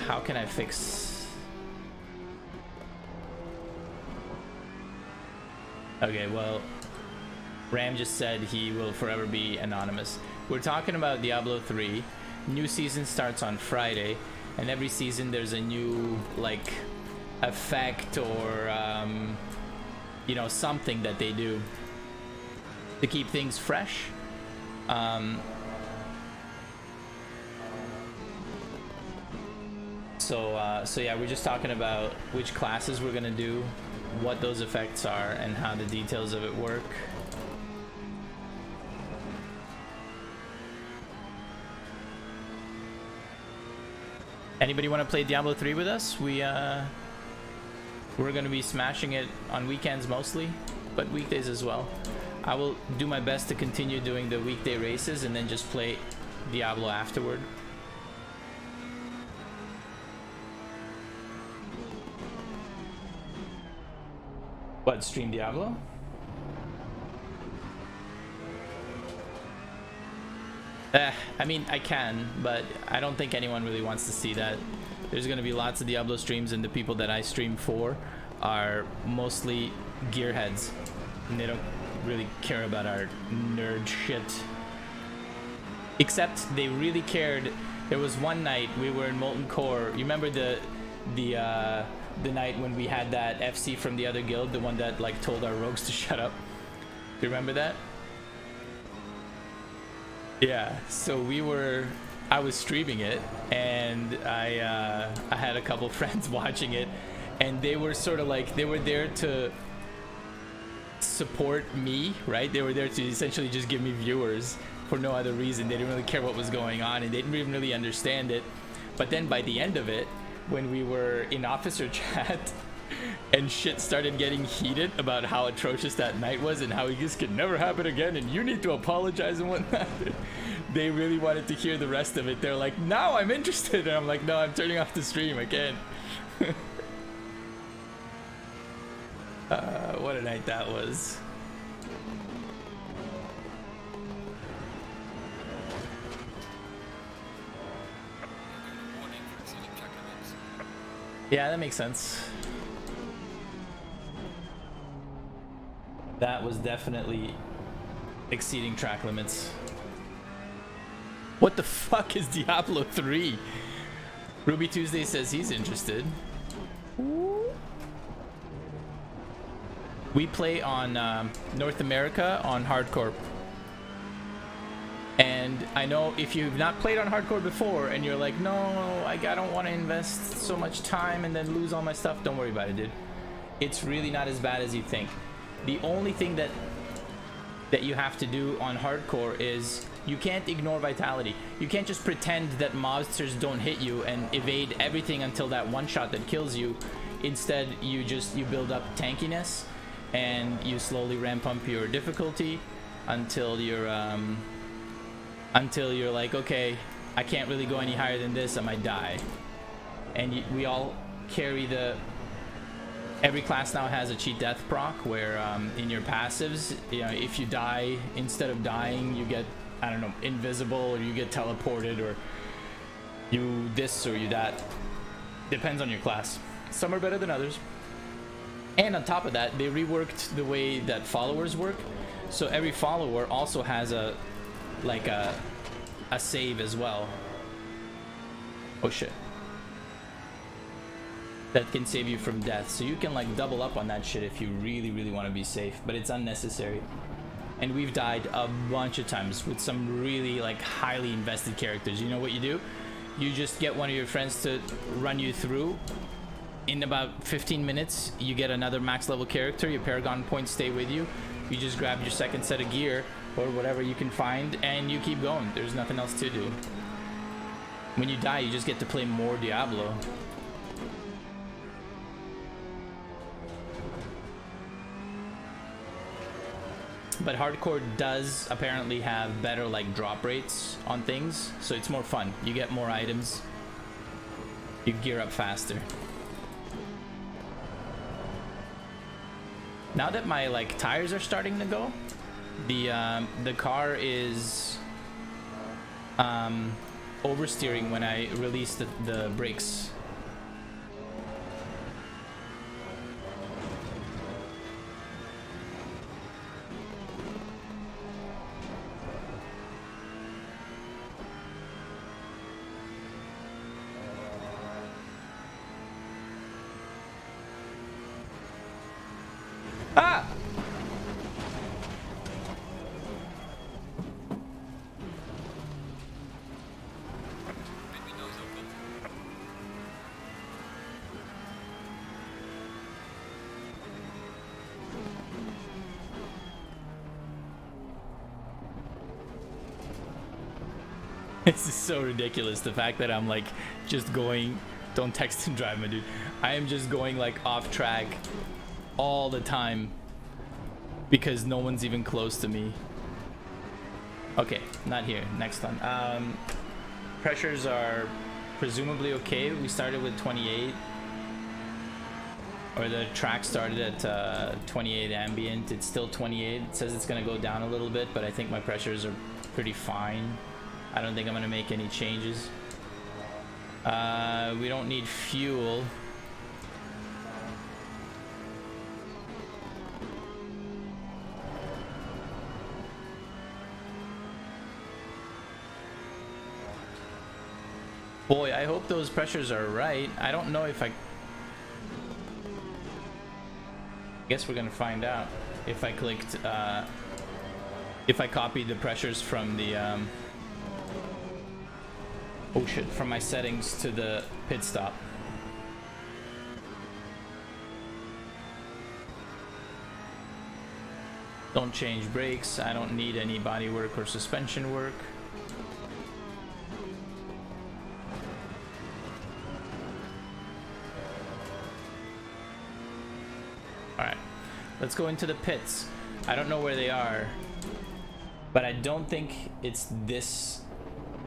How can I fix... Okay, well, Ram just said he will forever be anonymous. We're talking about Diablo 3. New season starts on Friday, and every season there's a new, like, effect or, you know, something that they do to keep things fresh. So yeah, we're just talking about which classes we're gonna do, what those effects are, and how the details of it work. Anybody want to play Diablo 3 with us? We're gonna be smashing it on weekends mostly, but weekdays as well. I will do my best to continue doing the weekday races and then just play Diablo afterward. What, stream Diablo? I mean, I can, but I don't think anyone really wants to see that. There's going to be lots of Diablo streams, and the people that I stream for are mostly gearheads, and they don't really care about our nerd shit. Except they really cared. There was one night we were in Molten Core. You remember the night when we had that FC from the other guild, the one that like told our rogues to shut up? Do you remember that? Yeah, so I was streaming it, and I had a couple friends watching it, and they were sort of like, they were there to support me, right? They were there to essentially just give me viewers for no other reason. They didn't really care what was going on, and they didn't even really understand it. But then by the end of it, when we were in officer chat and shit started getting heated about how atrocious that night was and how this could never happen again and you need to apologize and whatnot, they really wanted to hear the rest of it. They're like, now I'm interested, and I'm like, no, I'm turning off the stream, I can't. What a night that was. Yeah, that makes sense. That was definitely exceeding track limits. What the fuck is Diablo 3? Ruby Tuesday says he's interested. We play on North America on hardcore. And I know if you've not played on hardcore before and you're like, no, I don't want to invest so much time and then lose all my stuff, don't worry about it, dude. It's really not as bad as you think. The only thing that you have to do on hardcore is you can't ignore vitality. You can't just pretend that monsters don't hit you and evade everything until that one shot that kills you. Instead, you build up tankiness and you slowly ramp up your difficulty until you're like, okay, I can't really go any higher than this, I might die. And we all carry every class now has a cheat death proc where in your passives, you know, if you die, instead of dying, you get, I don't know, invisible, or you get teleported, or you this or you that. Depends on your class. Some are better than others. And on top of that, they reworked the way that followers work. So every follower also has a save as well. Oh shit. That can save you from death. So you can like double up on that shit if you really, really want to be safe, but it's unnecessary. And we've died a bunch of times with some really like highly invested characters. You know what you do? You just get one of your friends to run you through. In about 15 minutes, you get another max level character. Your Paragon points stay with you. You just grab your second set of gear or whatever you can find, and you keep going. There's nothing else to do. When you die, you just get to play more Diablo. But hardcore does apparently have better like drop rates on things, so it's more fun. You get more items. You gear up faster. Now that my like tires are starting to go, the car is oversteering when I release the brakes. Ah! This is so ridiculous. The fact that I'm like just going, don't text and drive, my dude. I am just going like off track all the time because no one's even close to me. Okay, not here. Next one. Pressures are presumably okay. We started with 28, or the track started at 28 ambient. It's still 28. It says it's gonna go down a little bit, but I think my pressures are pretty fine. I don't think I'm gonna make any changes. We don't need fuel. Boy, I hope those pressures are right. I don't know if I guess we're gonna find out if I clicked if I copied the pressures from the oh shit, from my settings to the pit stop. Don't change brakes. I don't need any body work or suspension work. Alright, let's go into the pits. I don't know where they are, but I don't think it's this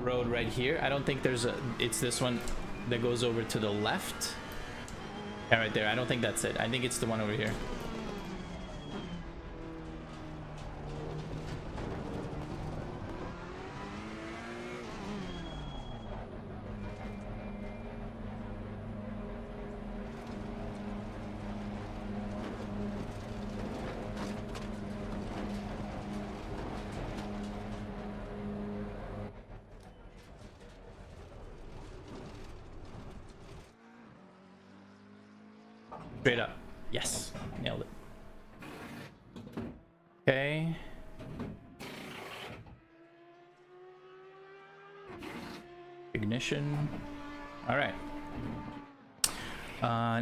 road right here. I don't think there's a, it's this one that goes over to the left. Yeah, right there. I don't think that's it. I think it's the one over here. Straight up. Yes. Nailed it. Okay. Ignition. Alright.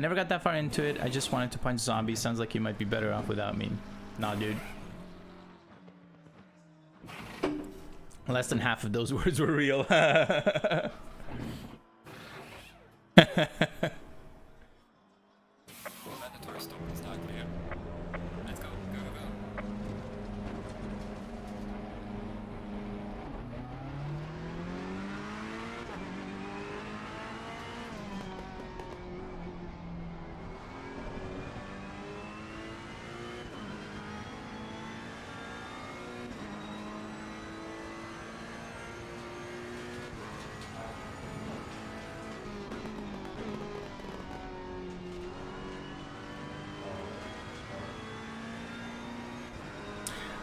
Never got that far into it. I just wanted to punch zombies. Sounds like you might be better off without me. Nah, dude. Less than half of those words were real. Mandatory stop is not clear. Let's go, go, go, go.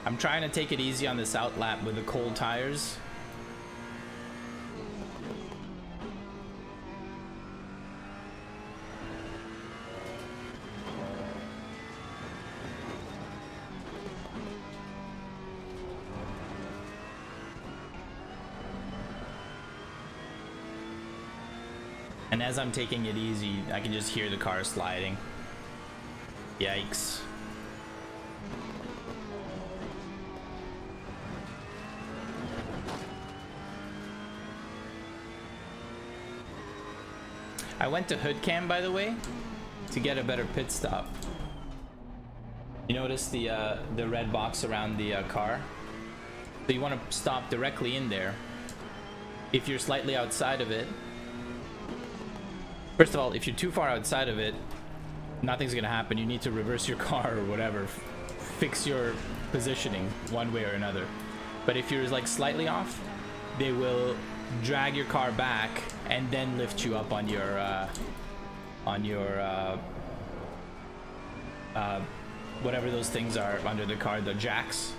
I'm trying to take it easy on this out lap with the cold tires. And as I'm taking it easy, I can just hear the car sliding. Yikes. I went to hood cam, by the way, to get a better pit stop. You notice the red box around the car? So you want to stop directly in there. If you're slightly outside of it, first of all, if you're too far outside of it, nothing's gonna happen. You need to reverse your car or whatever. Fix your positioning one way or another. But if you're like slightly off, they will drag your car back and then lift you up on your whatever those things are under the car, the jacks.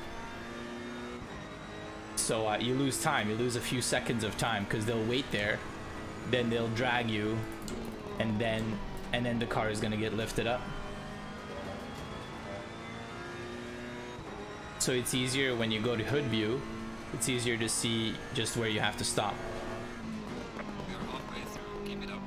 So you lose time. You lose a few seconds of time because they'll wait there, then they'll drag you, and then the car is gonna get lifted up. So it's easier when you go to hood view. It's easier to see just where you have to stop. We're halfway through, keep it up.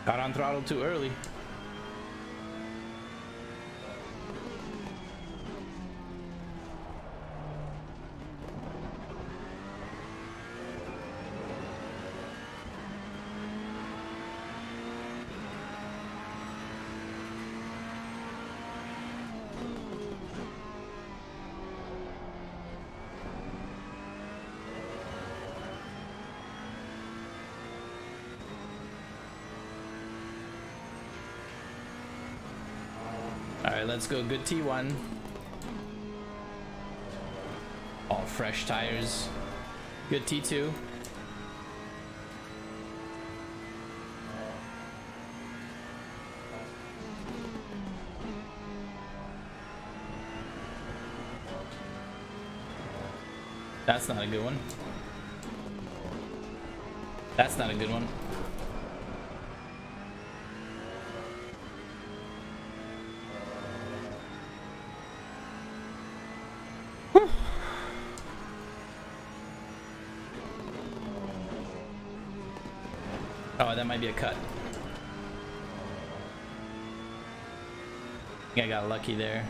Got on throttle too early. Alright, let's go. Good T1. All fresh tires. Good T2. That's not a good one. That's not a good one. Oh, that might be a cut. I think I got lucky there.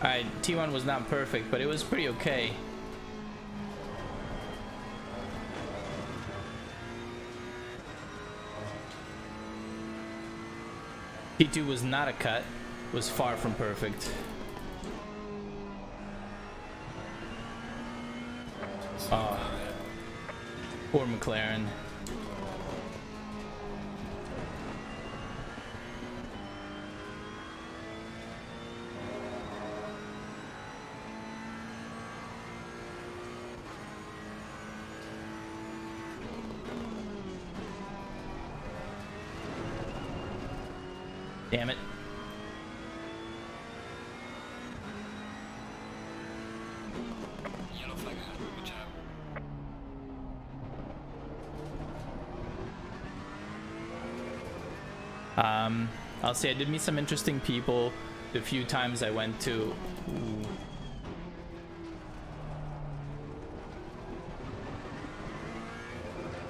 Alright, T1 was not perfect, but it was pretty okay. T2 was not a cut, was far from perfect. Oh, poor McLaren. Damn it. Yellow flag ahead. Good job. I'll say I did meet some interesting people the few times I went to. Ooh.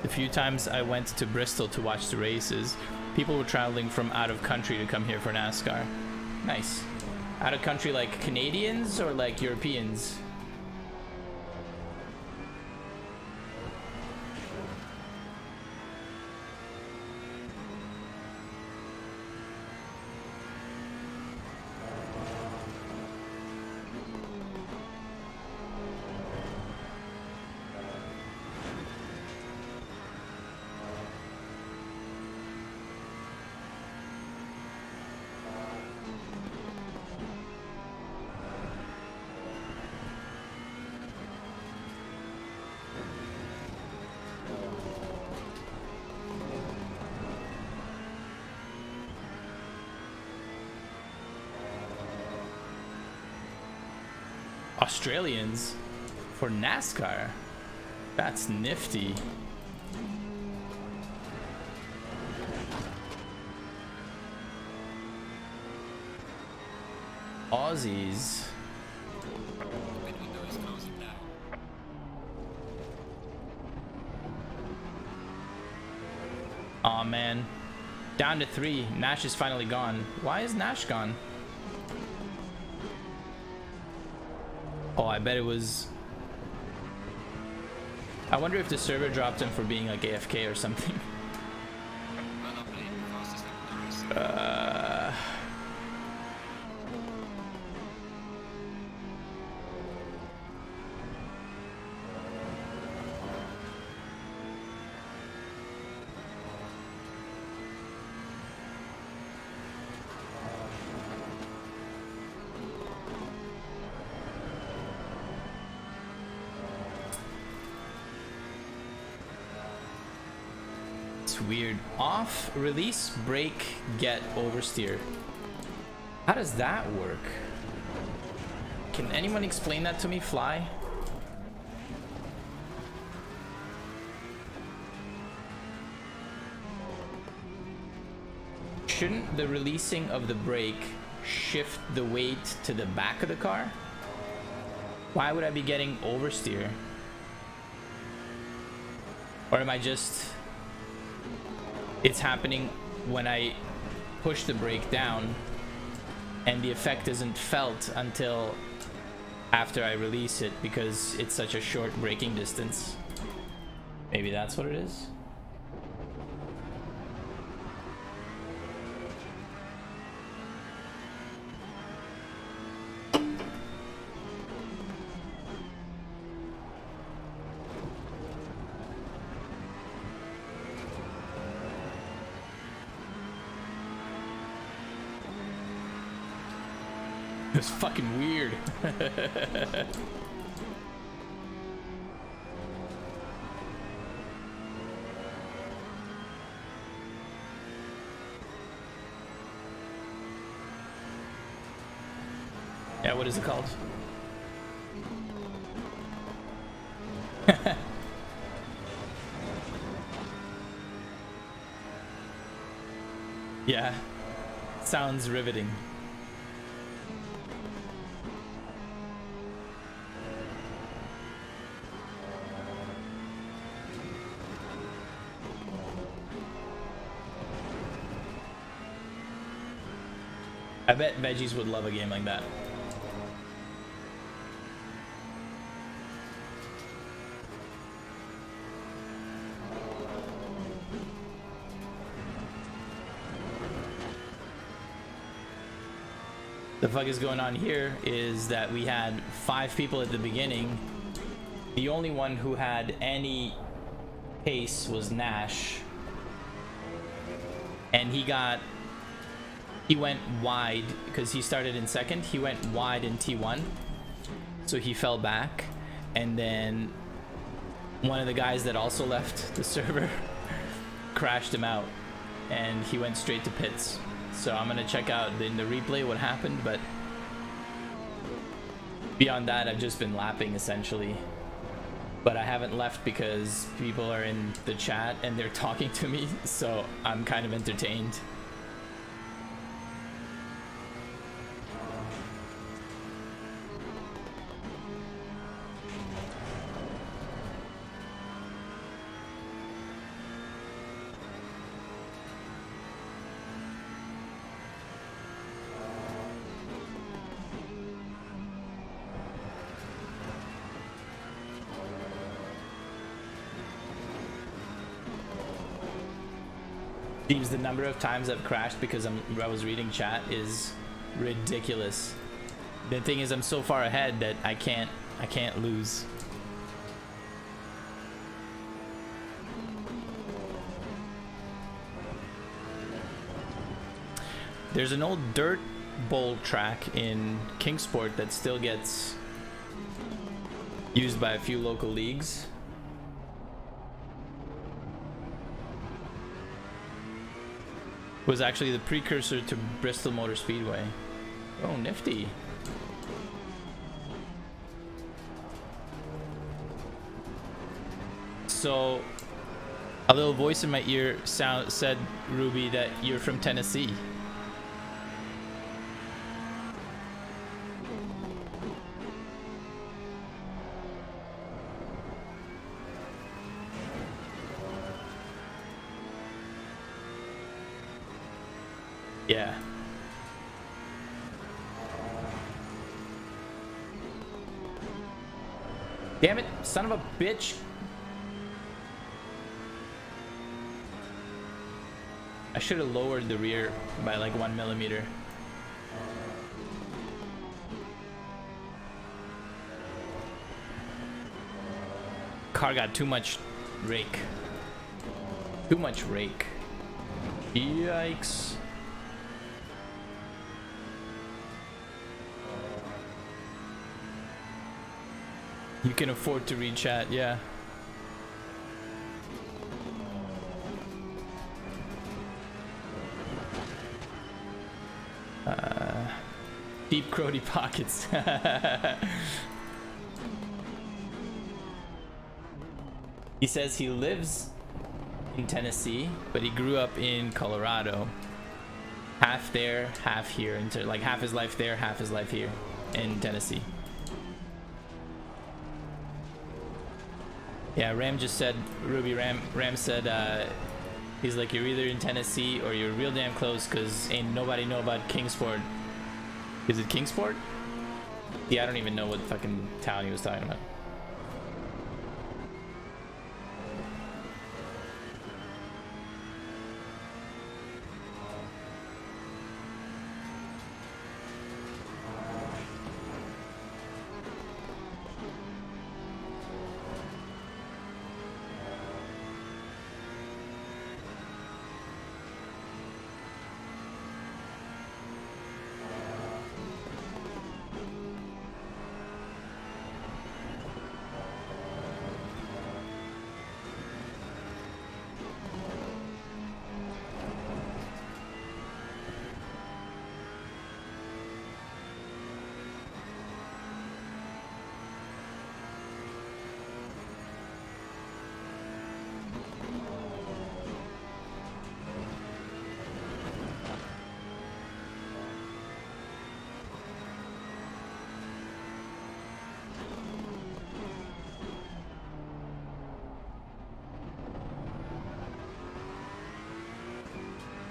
The few times I went to Bristol to watch the races, people were traveling from out of country to come here for NASCAR. Nice. Out of country like Canadians or like Europeans? Australians for NASCAR. That's nifty. Aussies. Pit window is closing now. Aw, man. Down to 3. Nash is finally gone. Why is Nash gone? Oh, I bet it was... I wonder if the server dropped him for being like AFK or something. Well, not playing fastest lap of the race. weird. Off, release, brake, get, oversteer. How does that work? Can anyone explain that to me, Fly? Shouldn't the releasing of the brake shift the weight to the back of the car? Why would I be getting oversteer? Or am I just... It's happening when I push the brake down and the effect isn't felt until after I release it because it's such a short braking distance. Maybe that's what it is. It's fucking weird. Yeah, what is it called? Yeah, sounds riveting. I bet Veggies would love a game like that. The fuck is going on here is that we had 5 people at the beginning. The only one who had any pace was Nash. And he went wide because he started in second. He went wide in T1. So he fell back. And then one of the guys that also left the server crashed him out. And he went straight to pits. So I'm gonna check out in the replay what happened, but beyond that I've just been lapping essentially. But I haven't left because people are in the chat and they're talking to me, so I'm kind of entertained. Seems the number of times I've crashed because I was reading chat is ridiculous. The thing is, I'm so far ahead that I can't lose. There's an old dirt bowl track in Kingsport that still gets used by a few local leagues. Was actually the precursor to Bristol Motor Speedway. Oh, nifty. So, a little voice in my ear said, Ruby, that you're from Tennessee. Yeah. Damn it, son of a bitch. I should have lowered the rear by like 1 millimeter. Car got too much rake. Too much rake. Yikes. You can afford to read chat, yeah. Deep Crody pockets. He says he lives in Tennessee, but he grew up in Colorado. Half there, half here. Like half his life there, half his life here in Tennessee. Yeah, Ram just said, Ruby Ram said, he's like, you're either in Tennessee or you're real damn close because ain't nobody know about Kingsport. Is it Kingsport? Yeah, I don't even know what fucking town he was talking about.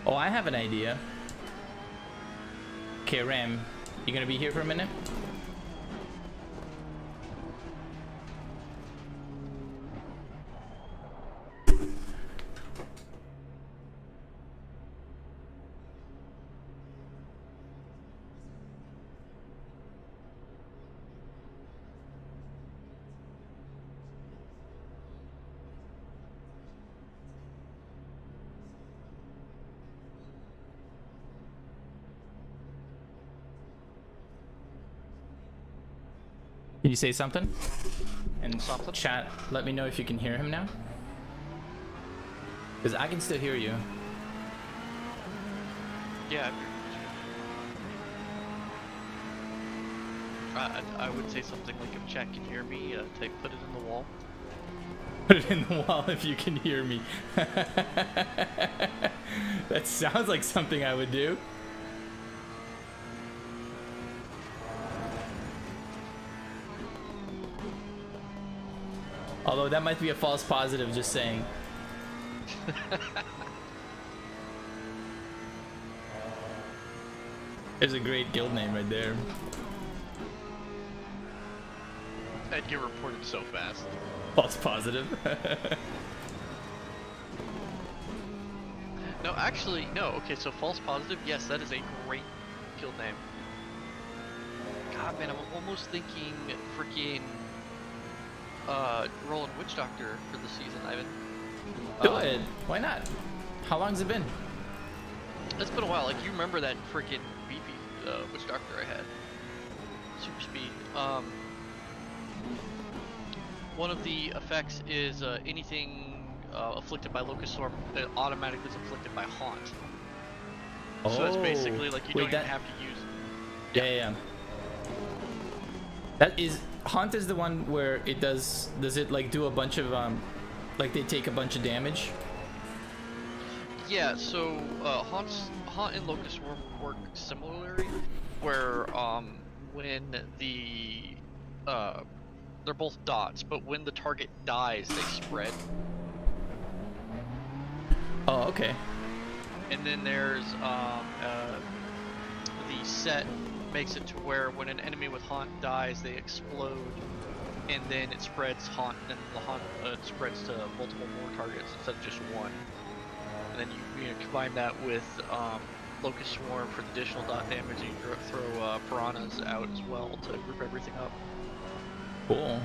Oh, I have an idea. Okay, Ram, you gonna be here for a minute? Can you say something? And chat, let me know if you can hear him now. Because I can still hear you. Yeah. I would say something like, if chat can hear me, type put it in the wall. Put it in the wall if you can hear me. That sounds like something I would do. Although that might be a false positive, just saying. There's a great guild name right there. I'd get reported so fast. False positive. No, actually, no. Okay, so false positive, yes, that is a great guild name. God, man, I'm almost thinking freaking Roland Witch Doctor for the season, Ivan. Do it. Why not? How long's it been? It's been a while. Like, you remember that freaking beefy Witch Doctor I had? Super speed. One of the effects is anything afflicted by Locust Swarm automatically is afflicted by Haunt. Oh. So that's basically like you don't even have to use. Yeah. That is Haunt is the one where it does it like do a bunch of like they take a bunch of damage? Yeah, so Haunt and Locust Swarm work similarly, where when they're both dots, but when the target dies, they spread. Oh, okay. And then there's the set makes it to where when an enemy with Haunt dies, they explode, and then it spreads Haunt, and the Haunt spreads to multiple more targets instead of just one. And then you combine that with Locust Swarm for the additional dot damage, and you throw Piranhas out as well to group everything up. Cool.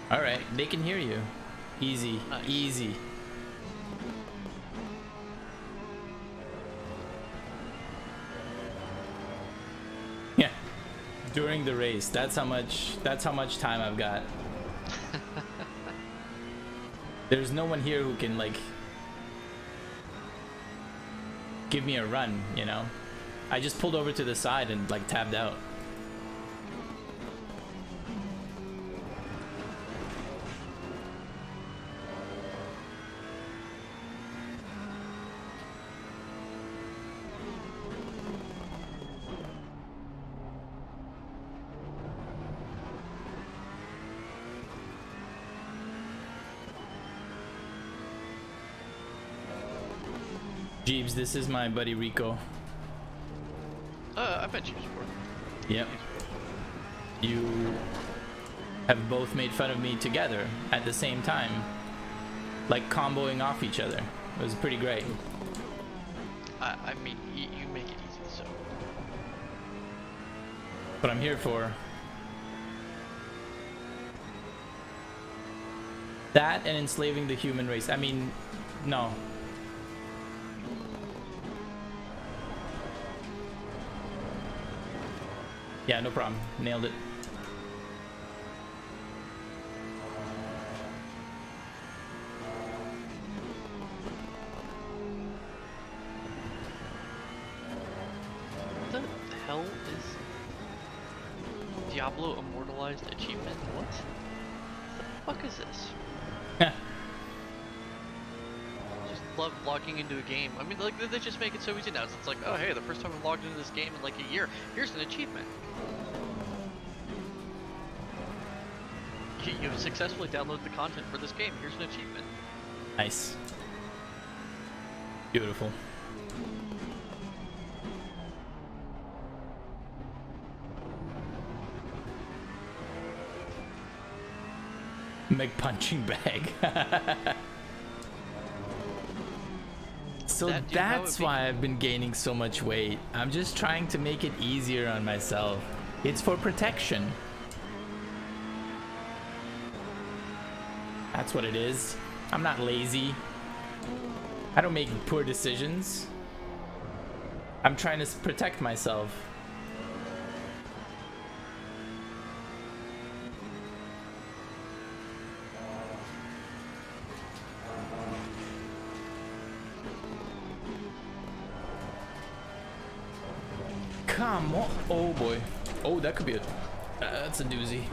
All right, they can hear you. Easy, nice. Easy. Yeah. During the race, that's how much time I've got. There's no one here who can like give me a run, you know? I just pulled over to the side and like tabbed out. Jeeves, this is my buddy Rico. I bet you before. Yep. You have both made fun of me together at the same time. Like comboing off each other. It was pretty great. I mean, you make it easy, so. What I'm here for. That and enslaving the human race. I mean, no. Yeah, no problem. Nailed it. What the hell is Diablo Immortalized achievement? What the fuck is this? Just love logging into a game. I mean, like, they just make it so easy now. It's like, oh hey, the first time I logged into this game in like a year, here's an achievement. You've successfully downloaded the content for this game. Here's an achievement. Nice. Beautiful. Meg punching bag. So that's why I've been gaining so much weight. I'm just trying to make it easier on myself. It's for protection. That's what it is. I'm not lazy. I don't make poor decisions. I'm trying to protect myself. Come on. Oh boy. Oh, that could be that's a doozy.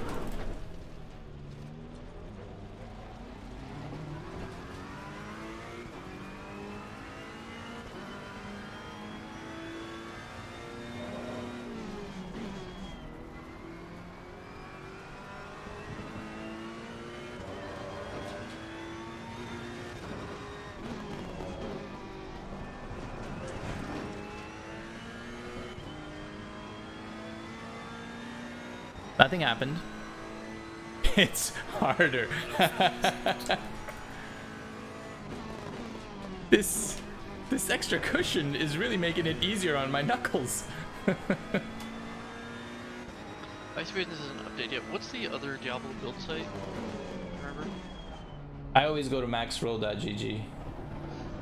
Nothing happened. It's harder. This extra cushion is really making it easier on my knuckles. I suppose this is an update yet. What's the other Diablo build site? Remember? I always go to maxroll.gg.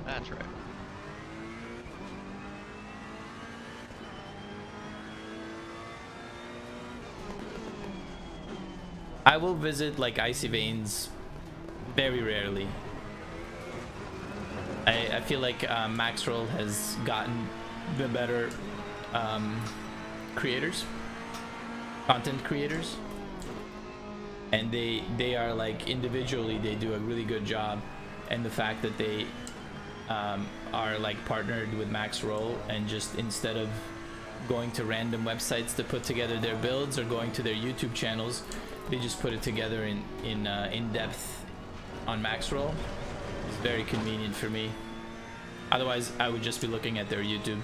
That's right. I will visit like Icy Veins very rarely. I feel like Maxroll has gotten the better creators, content creators, and they are like individually they do a really good job, and the fact that they are like partnered with Maxroll, and just instead of going to random websites to put together their builds or going to their YouTube channels, they just put it together in depth on Maxroll. It's very convenient for me. Otherwise, I would just be looking at their YouTube.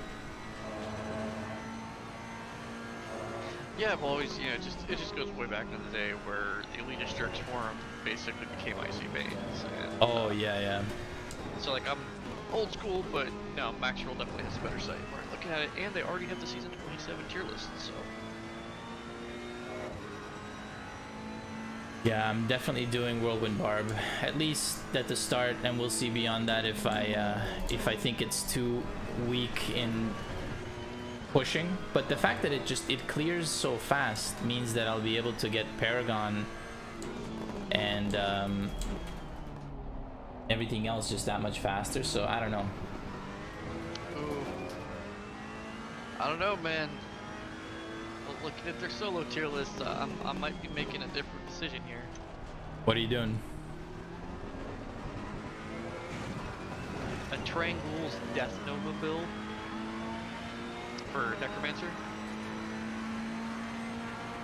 Yeah, I've always, you know, it just goes way back in the day where the Elitist Jerks forum basically became Icy Veins. And, oh yeah. So like I'm old school, but no, Maxroll definitely has a better site. We're looking at it, and they already have the season 27 tier list. So. Yeah, I'm definitely doing Whirlwind Barb, at least at the start, and we'll see beyond that if I think it's too weak in pushing. But the fact that it clears so fast means that I'll be able to get Paragon and everything else just that much faster. So I don't know. Ooh, I don't know, man. Well, looking at their solo tier list, I might be making a different decision here. What are you doing? A Trangle's Death Nova build for Necromancer.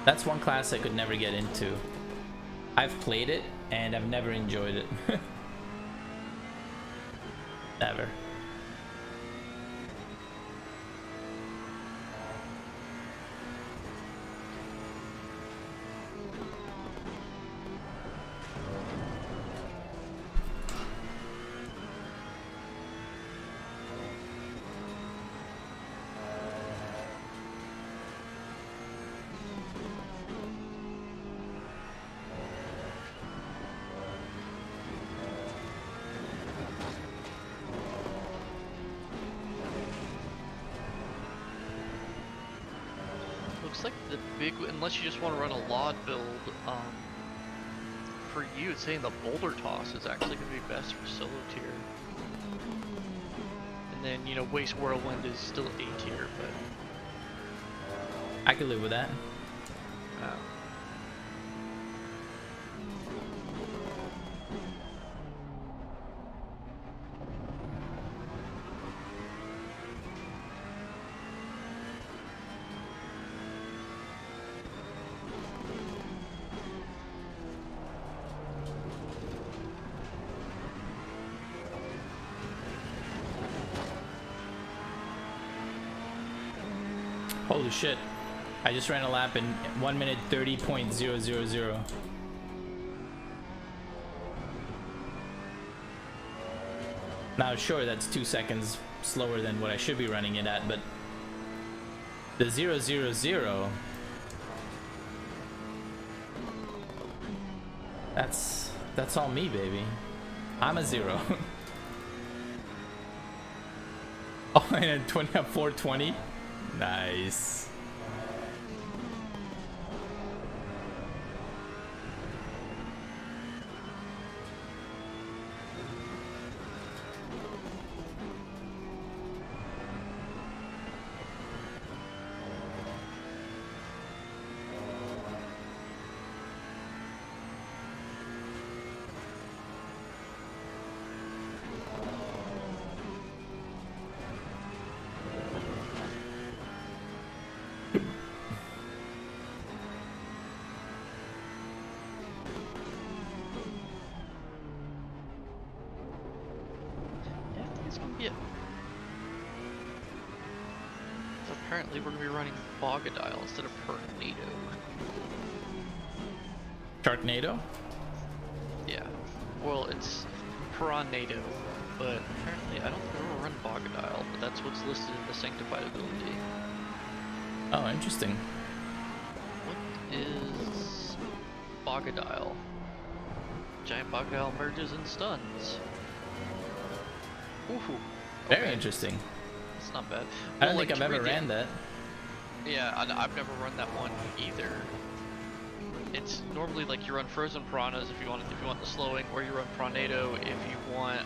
That's one class I could never get into. I've played it and I've never enjoyed it. Never. Looks like the big, unless you just want to run a Laud build, for you, it's saying the Boulder Toss is actually going to be best for solo tier. And then, you know, Waste Whirlwind is still A tier, but... I could live with that. Holy shit. I just ran a lap in 1 minute 30.000. Now sure, that's 2 seconds slower than what I should be running it at, but the 000, that's all me, baby. I'm a zero. Oh, and 20 up 420. Nice. So apparently we're going to be running Bogadile instead of Tornado. Sharknado? Yeah. Well, it's Piranado, but apparently I don't think we're going to run Bogadile, but that's what's listed in the Sanctified ability. Oh, interesting. What is Bogadile? Giant Bogadile merges and stuns. Ooh. Very Okay. interesting. It's not bad. I don't Well, think like, I've to ever read ran that. Yeah, I've never run that one either. It's normally like you run Frozen Piranhas if you want the slowing, or you run Piranado if you want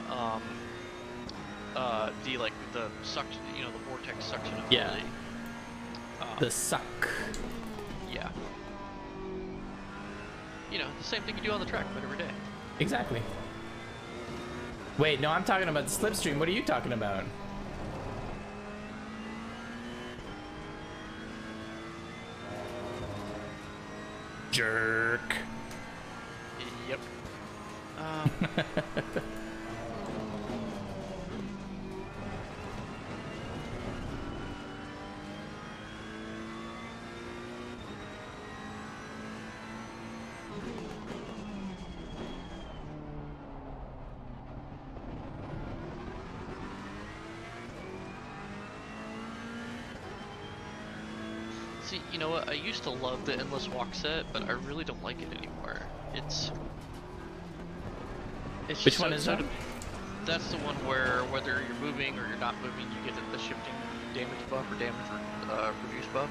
the suction, you know, the vortex suction ability. Yeah. The suck. Yeah. You know, the same thing you do on the track, but every day. Exactly. Wait, no, I'm talking about the slipstream. What are you talking about? Jerk. Yep. See, you know what? I used to love the Endless Walk set, but I really don't like it anymore. It's Which just one is that? That's the one where whether you're moving or you're not moving, you get the shifting damage buff or damage reduce buff.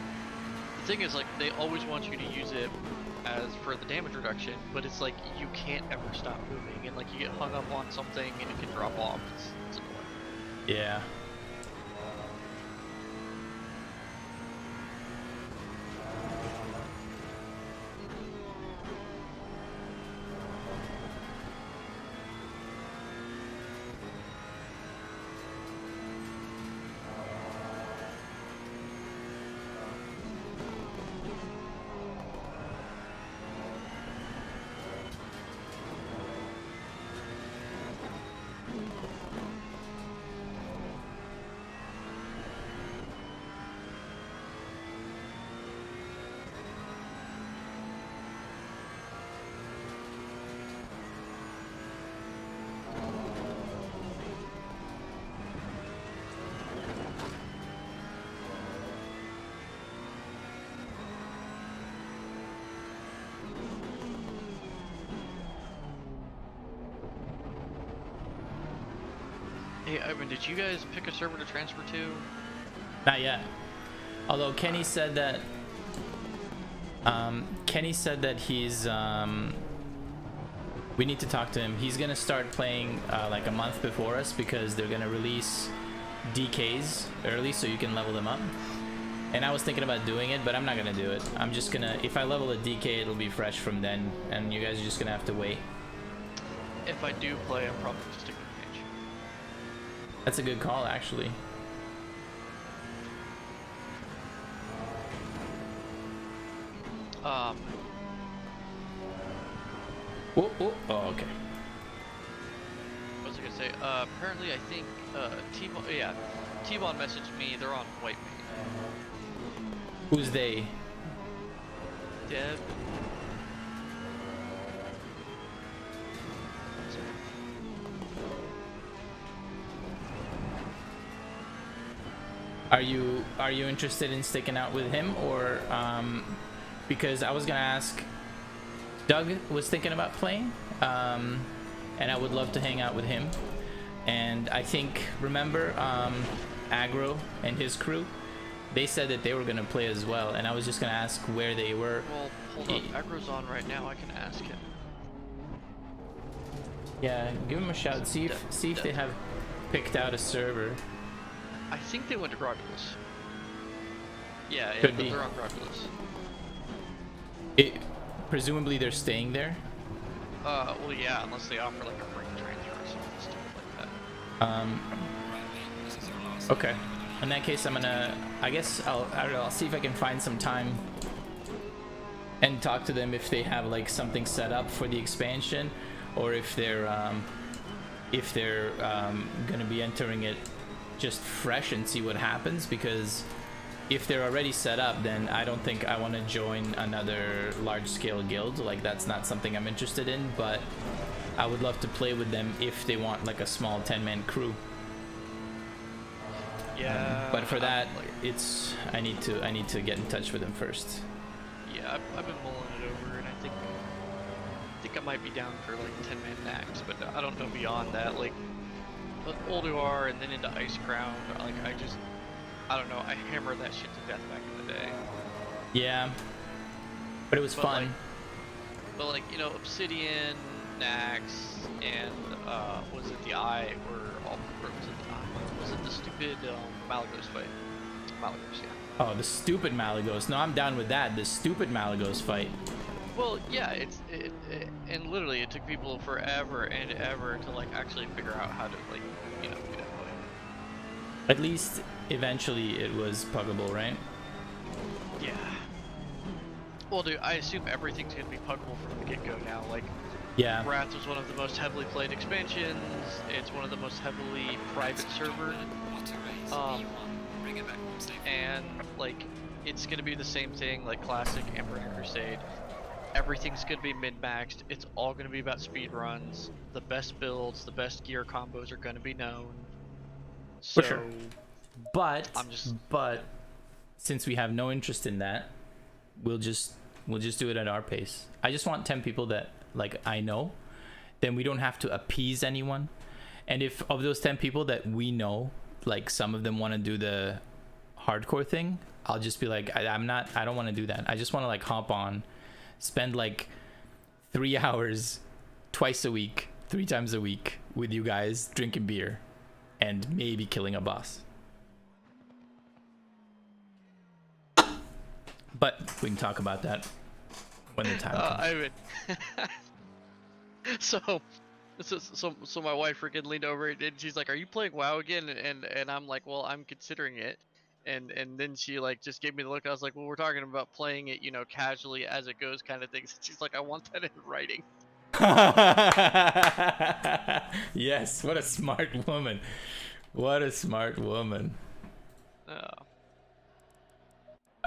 The thing is, like, they always want you to use it as for the damage reduction, but it's like you can't ever stop moving, and like you get hung up on something and it can drop off. It's annoying. Yeah. Hey, Ivan, did you guys pick a server to transfer to? Not yet. Although Kenny said that he's we need to talk to him. He's gonna start playing like a month before us because they're gonna release DKs early so you can level them up. And I was thinking about doing it, but I'm not gonna do it. I'm just gonna, if I level a DK, it'll be fresh from then, and you guys are just gonna have to wait. If I do play, I'm probably gonna stick with Mage. That's a good call, actually. Um, Oh, okay. what was I gonna say? Apparently, I think T-Bon messaged me. They're on white paint. Who's they? Deb. Are you interested in sticking out with him, or because I was gonna ask, Doug was thinking about playing, and I would love to hang out with him. And I think, remember, Aggro and his crew, they said that they were gonna play as well, and I was just gonna ask where they were. Well, hold up. Aggro's on right now. I can ask him. Yeah, give him a shout. See if they have picked out a server. I think they went to Grogulus. Yeah, Could be. They're on Grogulus. Presumably they're staying there. Well, yeah, unless they offer like a free transfer or something stupid like that. Okay. In that case, I'm gonna. I guess I don't know. I'll see if I can find some time and talk to them if they have like something set up for the expansion, or if they're gonna be entering it just fresh and see what happens. Because if they're already set up, then I don't think I want to join another large-scale guild. Like, that's not something I'm interested in. But I would love to play with them if they want like a small 10-man crew. Yeah. But for that, I need to get in touch with them first. Yeah, I've been mulling it over, and I think I might be down for like 10-man max, but I don't know beyond that. Like, Old UR and then into Ice Crown, like I don't know. I hammered that shit to death back in the day. Yeah, but it was fun. But like, you know, Obsidian, Nax, and was it the Eye were all? Or was it the Eye? Was it the stupid Malagos fight? Malagos, yeah. Oh, the stupid Malagos. No, I'm down with that. The stupid Malagos fight. Well, yeah, and literally it took people forever and ever to like actually figure out how to like, you know, do that fight. At least eventually it was puggable, right? Yeah. Well, dude, I assume everything's gonna be puggable from the get-go now. Like, yeah. Wrath was one of the most heavily played expansions. It's one of the most heavily private server. And like, it's gonna be the same thing like Classic, Emperor, and Crusade. Everything's gonna be min-maxed. It's all gonna be about speed runs. The best builds, the best gear combos are gonna be known. So, for sure. But but since we have no interest in that, we'll just do it at our pace. I just want 10 people that like I know. Then we don't have to appease anyone. And if of those 10 people that we know, like some of them want to do the hardcore thing, I'll just be like, I don't want to do that. I just want to like hop on, spend like 3 hours twice a week, 3 times a week with you guys drinking beer and maybe killing a boss. But we can talk about that when the time comes. I mean, so my wife freaking leaned over and she's like, "Are you playing WoW again?" And I'm like, "Well, I'm considering it." And then she like just gave me the look. I was like, "Well, we're talking about playing it, you know, casually as it goes, kind of thing." She's like, "I want that in writing." Yes, what a smart woman. What a smart woman.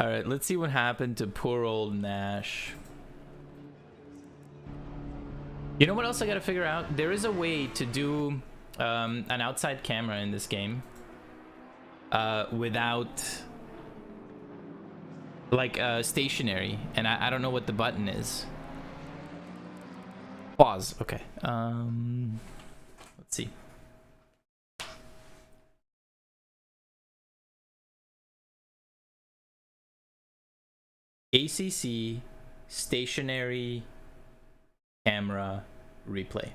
All right, let's see what happened to poor old Nash. You know what else I gotta figure out? There is a way to do an outside camera in this game without like stationary, and I don't know what the button is. Pause. Okay. Let's see. ACC stationary camera replay.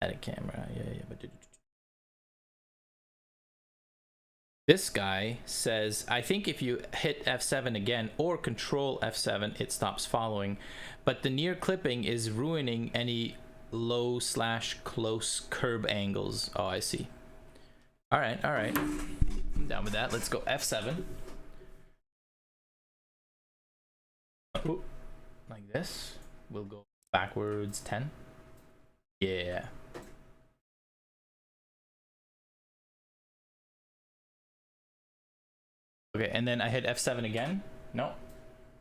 Add a camera, yeah, but this guy says, I think if you hit F7 again or control F7, it stops following, but the near clipping is ruining any low/close curb angles. Oh, I see. All right, I'm down with that. Let's go F7. Oh, like this. We'll go backwards 10. Yeah. Okay, and then I hit F7 again. No.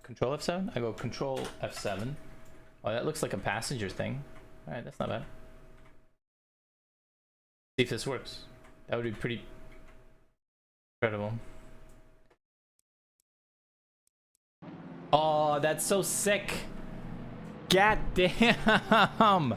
Control F7? I go Control F7. Oh, that looks like a passenger thing. Alright, that's not bad. See if this works. That would be pretty incredible. Oh, that's so sick. God damn.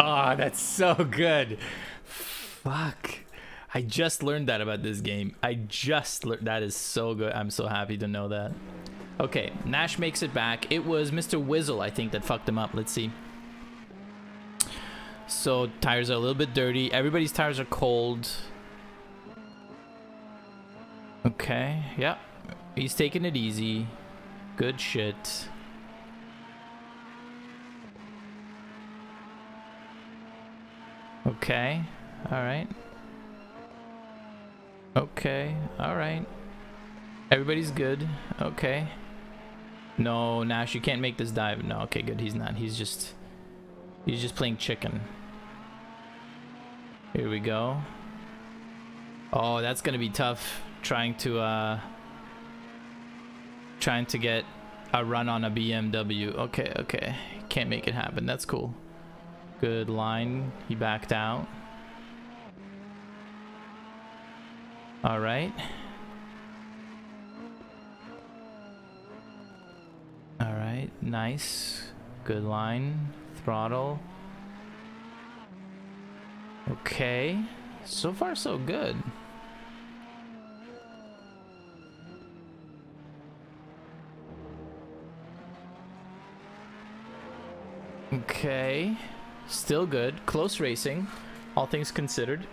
Oh, that's so good. Fuck. I just learned that about this game. I just learned. That is so good. I'm so happy to know that. Okay, Nash makes it back. It was Mr. Whizzle, I think, that fucked him up. Let's see. So, tires are a little bit dirty. Everybody's tires are cold. Okay, yep. He's taking it easy. Good shit. Okay, alright. Okay, alright. Everybody's good. Okay. No, Nash, you can't make this dive. No, okay, good. He's not. He's just playing chicken. Here we go. Oh, that's gonna be tough. Trying to get a run on a BMW. Okay, okay. Can't make it happen. That's cool. Good line. He backed out. All right. All right. Nice. Good line. Throttle. Okay. So far, so good. Okay. Still good. Close racing, all things considered.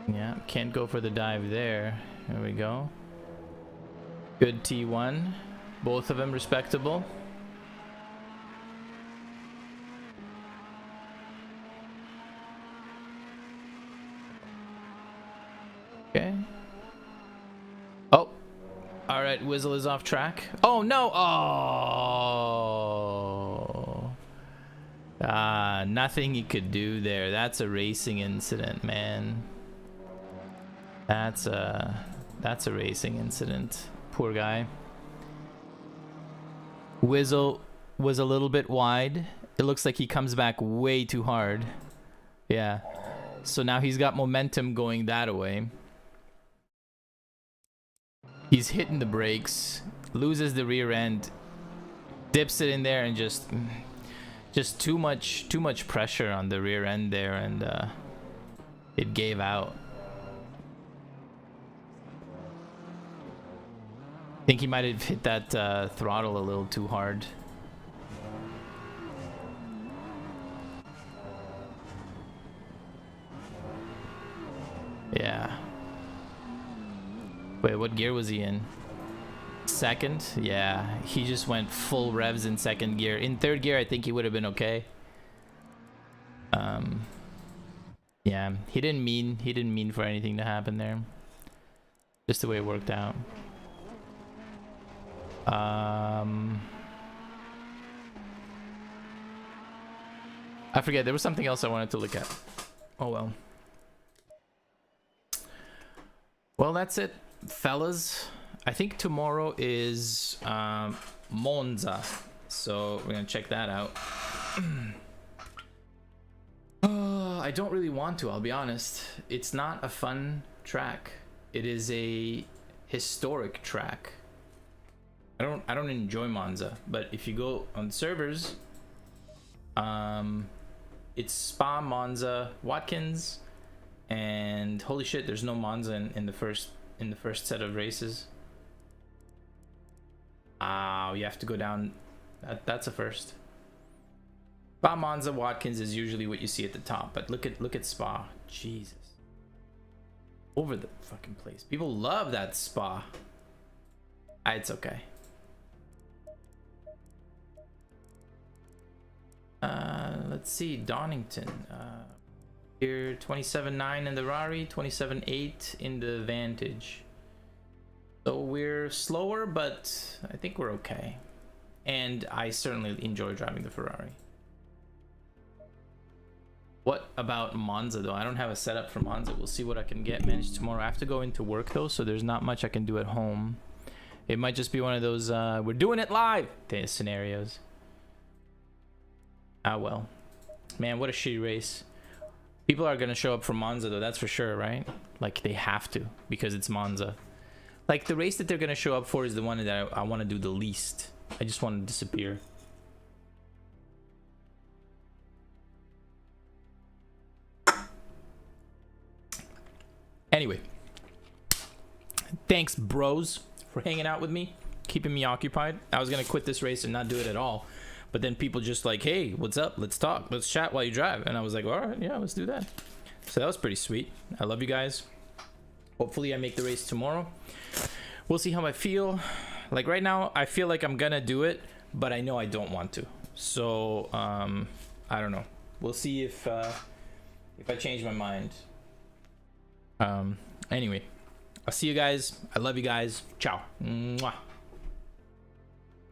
Yeah, can't go for the dive there. There we go. Good T1. Both of them respectable. Okay. Oh. All right, Whizzle is off track. Oh, no. Oh. Nothing he could do there. That's a racing incident, man. That's a racing incident. Poor guy. Whizzle was a little bit wide. It looks like he comes back way too hard. Yeah. So now he's got momentum going that way. He's hitting the brakes, loses the rear end, dips it in there, and just too much pressure on the rear end there, and it gave out. I think he might have hit that throttle a little too hard. Yeah. Wait, what gear was he in? Second? Yeah, he just went full revs in second gear. In third gear, I think he would have been okay. Yeah, he didn't mean for anything to happen there. Just the way it worked out. I forget, there was something else I wanted to look at. Oh well. Well, that's it, fellas. I think tomorrow is Monza, so we're gonna check that out. I don't really want to, I'll be honest. It's not a fun track. It is a historic track. I don't enjoy Monza, but if you go on servers, it's Spa, Monza, Watkins, and holy shit, there's no Monza in the first set of races. You have to go down. That's a first. Spa, Monza, Watkins is usually what you see at the top, but look at Spa. Jesus, over the fucking place. People love that Spa. It's okay. Let's see, Donington. Here 27.9 in the Rari, 27.8 in the Vantage. So we're slower, but I think we're okay. And I certainly enjoy driving the Ferrari. What about Monza though? I don't have a setup for Monza. We'll see what I can manage tomorrow. I have to go into work though, so there's not much I can do at home. It might just be one of those we're doing it live scenarios. Ah well. Man, what a shitty race. People are gonna show up for Monza though, that's for sure, right? Like they have to, because it's Monza. Like the race that they're gonna show up for is the one that I want to do the least. I just want to disappear. Anyway, thanks bros for hanging out with me, keeping me occupied. I was gonna quit this race and not do it at all, but then people just like, hey, what's up, let's talk, let's chat while you drive, and I was like, all right, yeah, let's do that. So that was pretty sweet. I love you guys. Hopefully I make the race tomorrow. We'll see how I feel. Like right now I feel like I'm gonna do it, but I know I don't want to, so I don't know. We'll see if I change my mind. Anyway, I'll see you guys. I love you guys. Ciao. Mwah.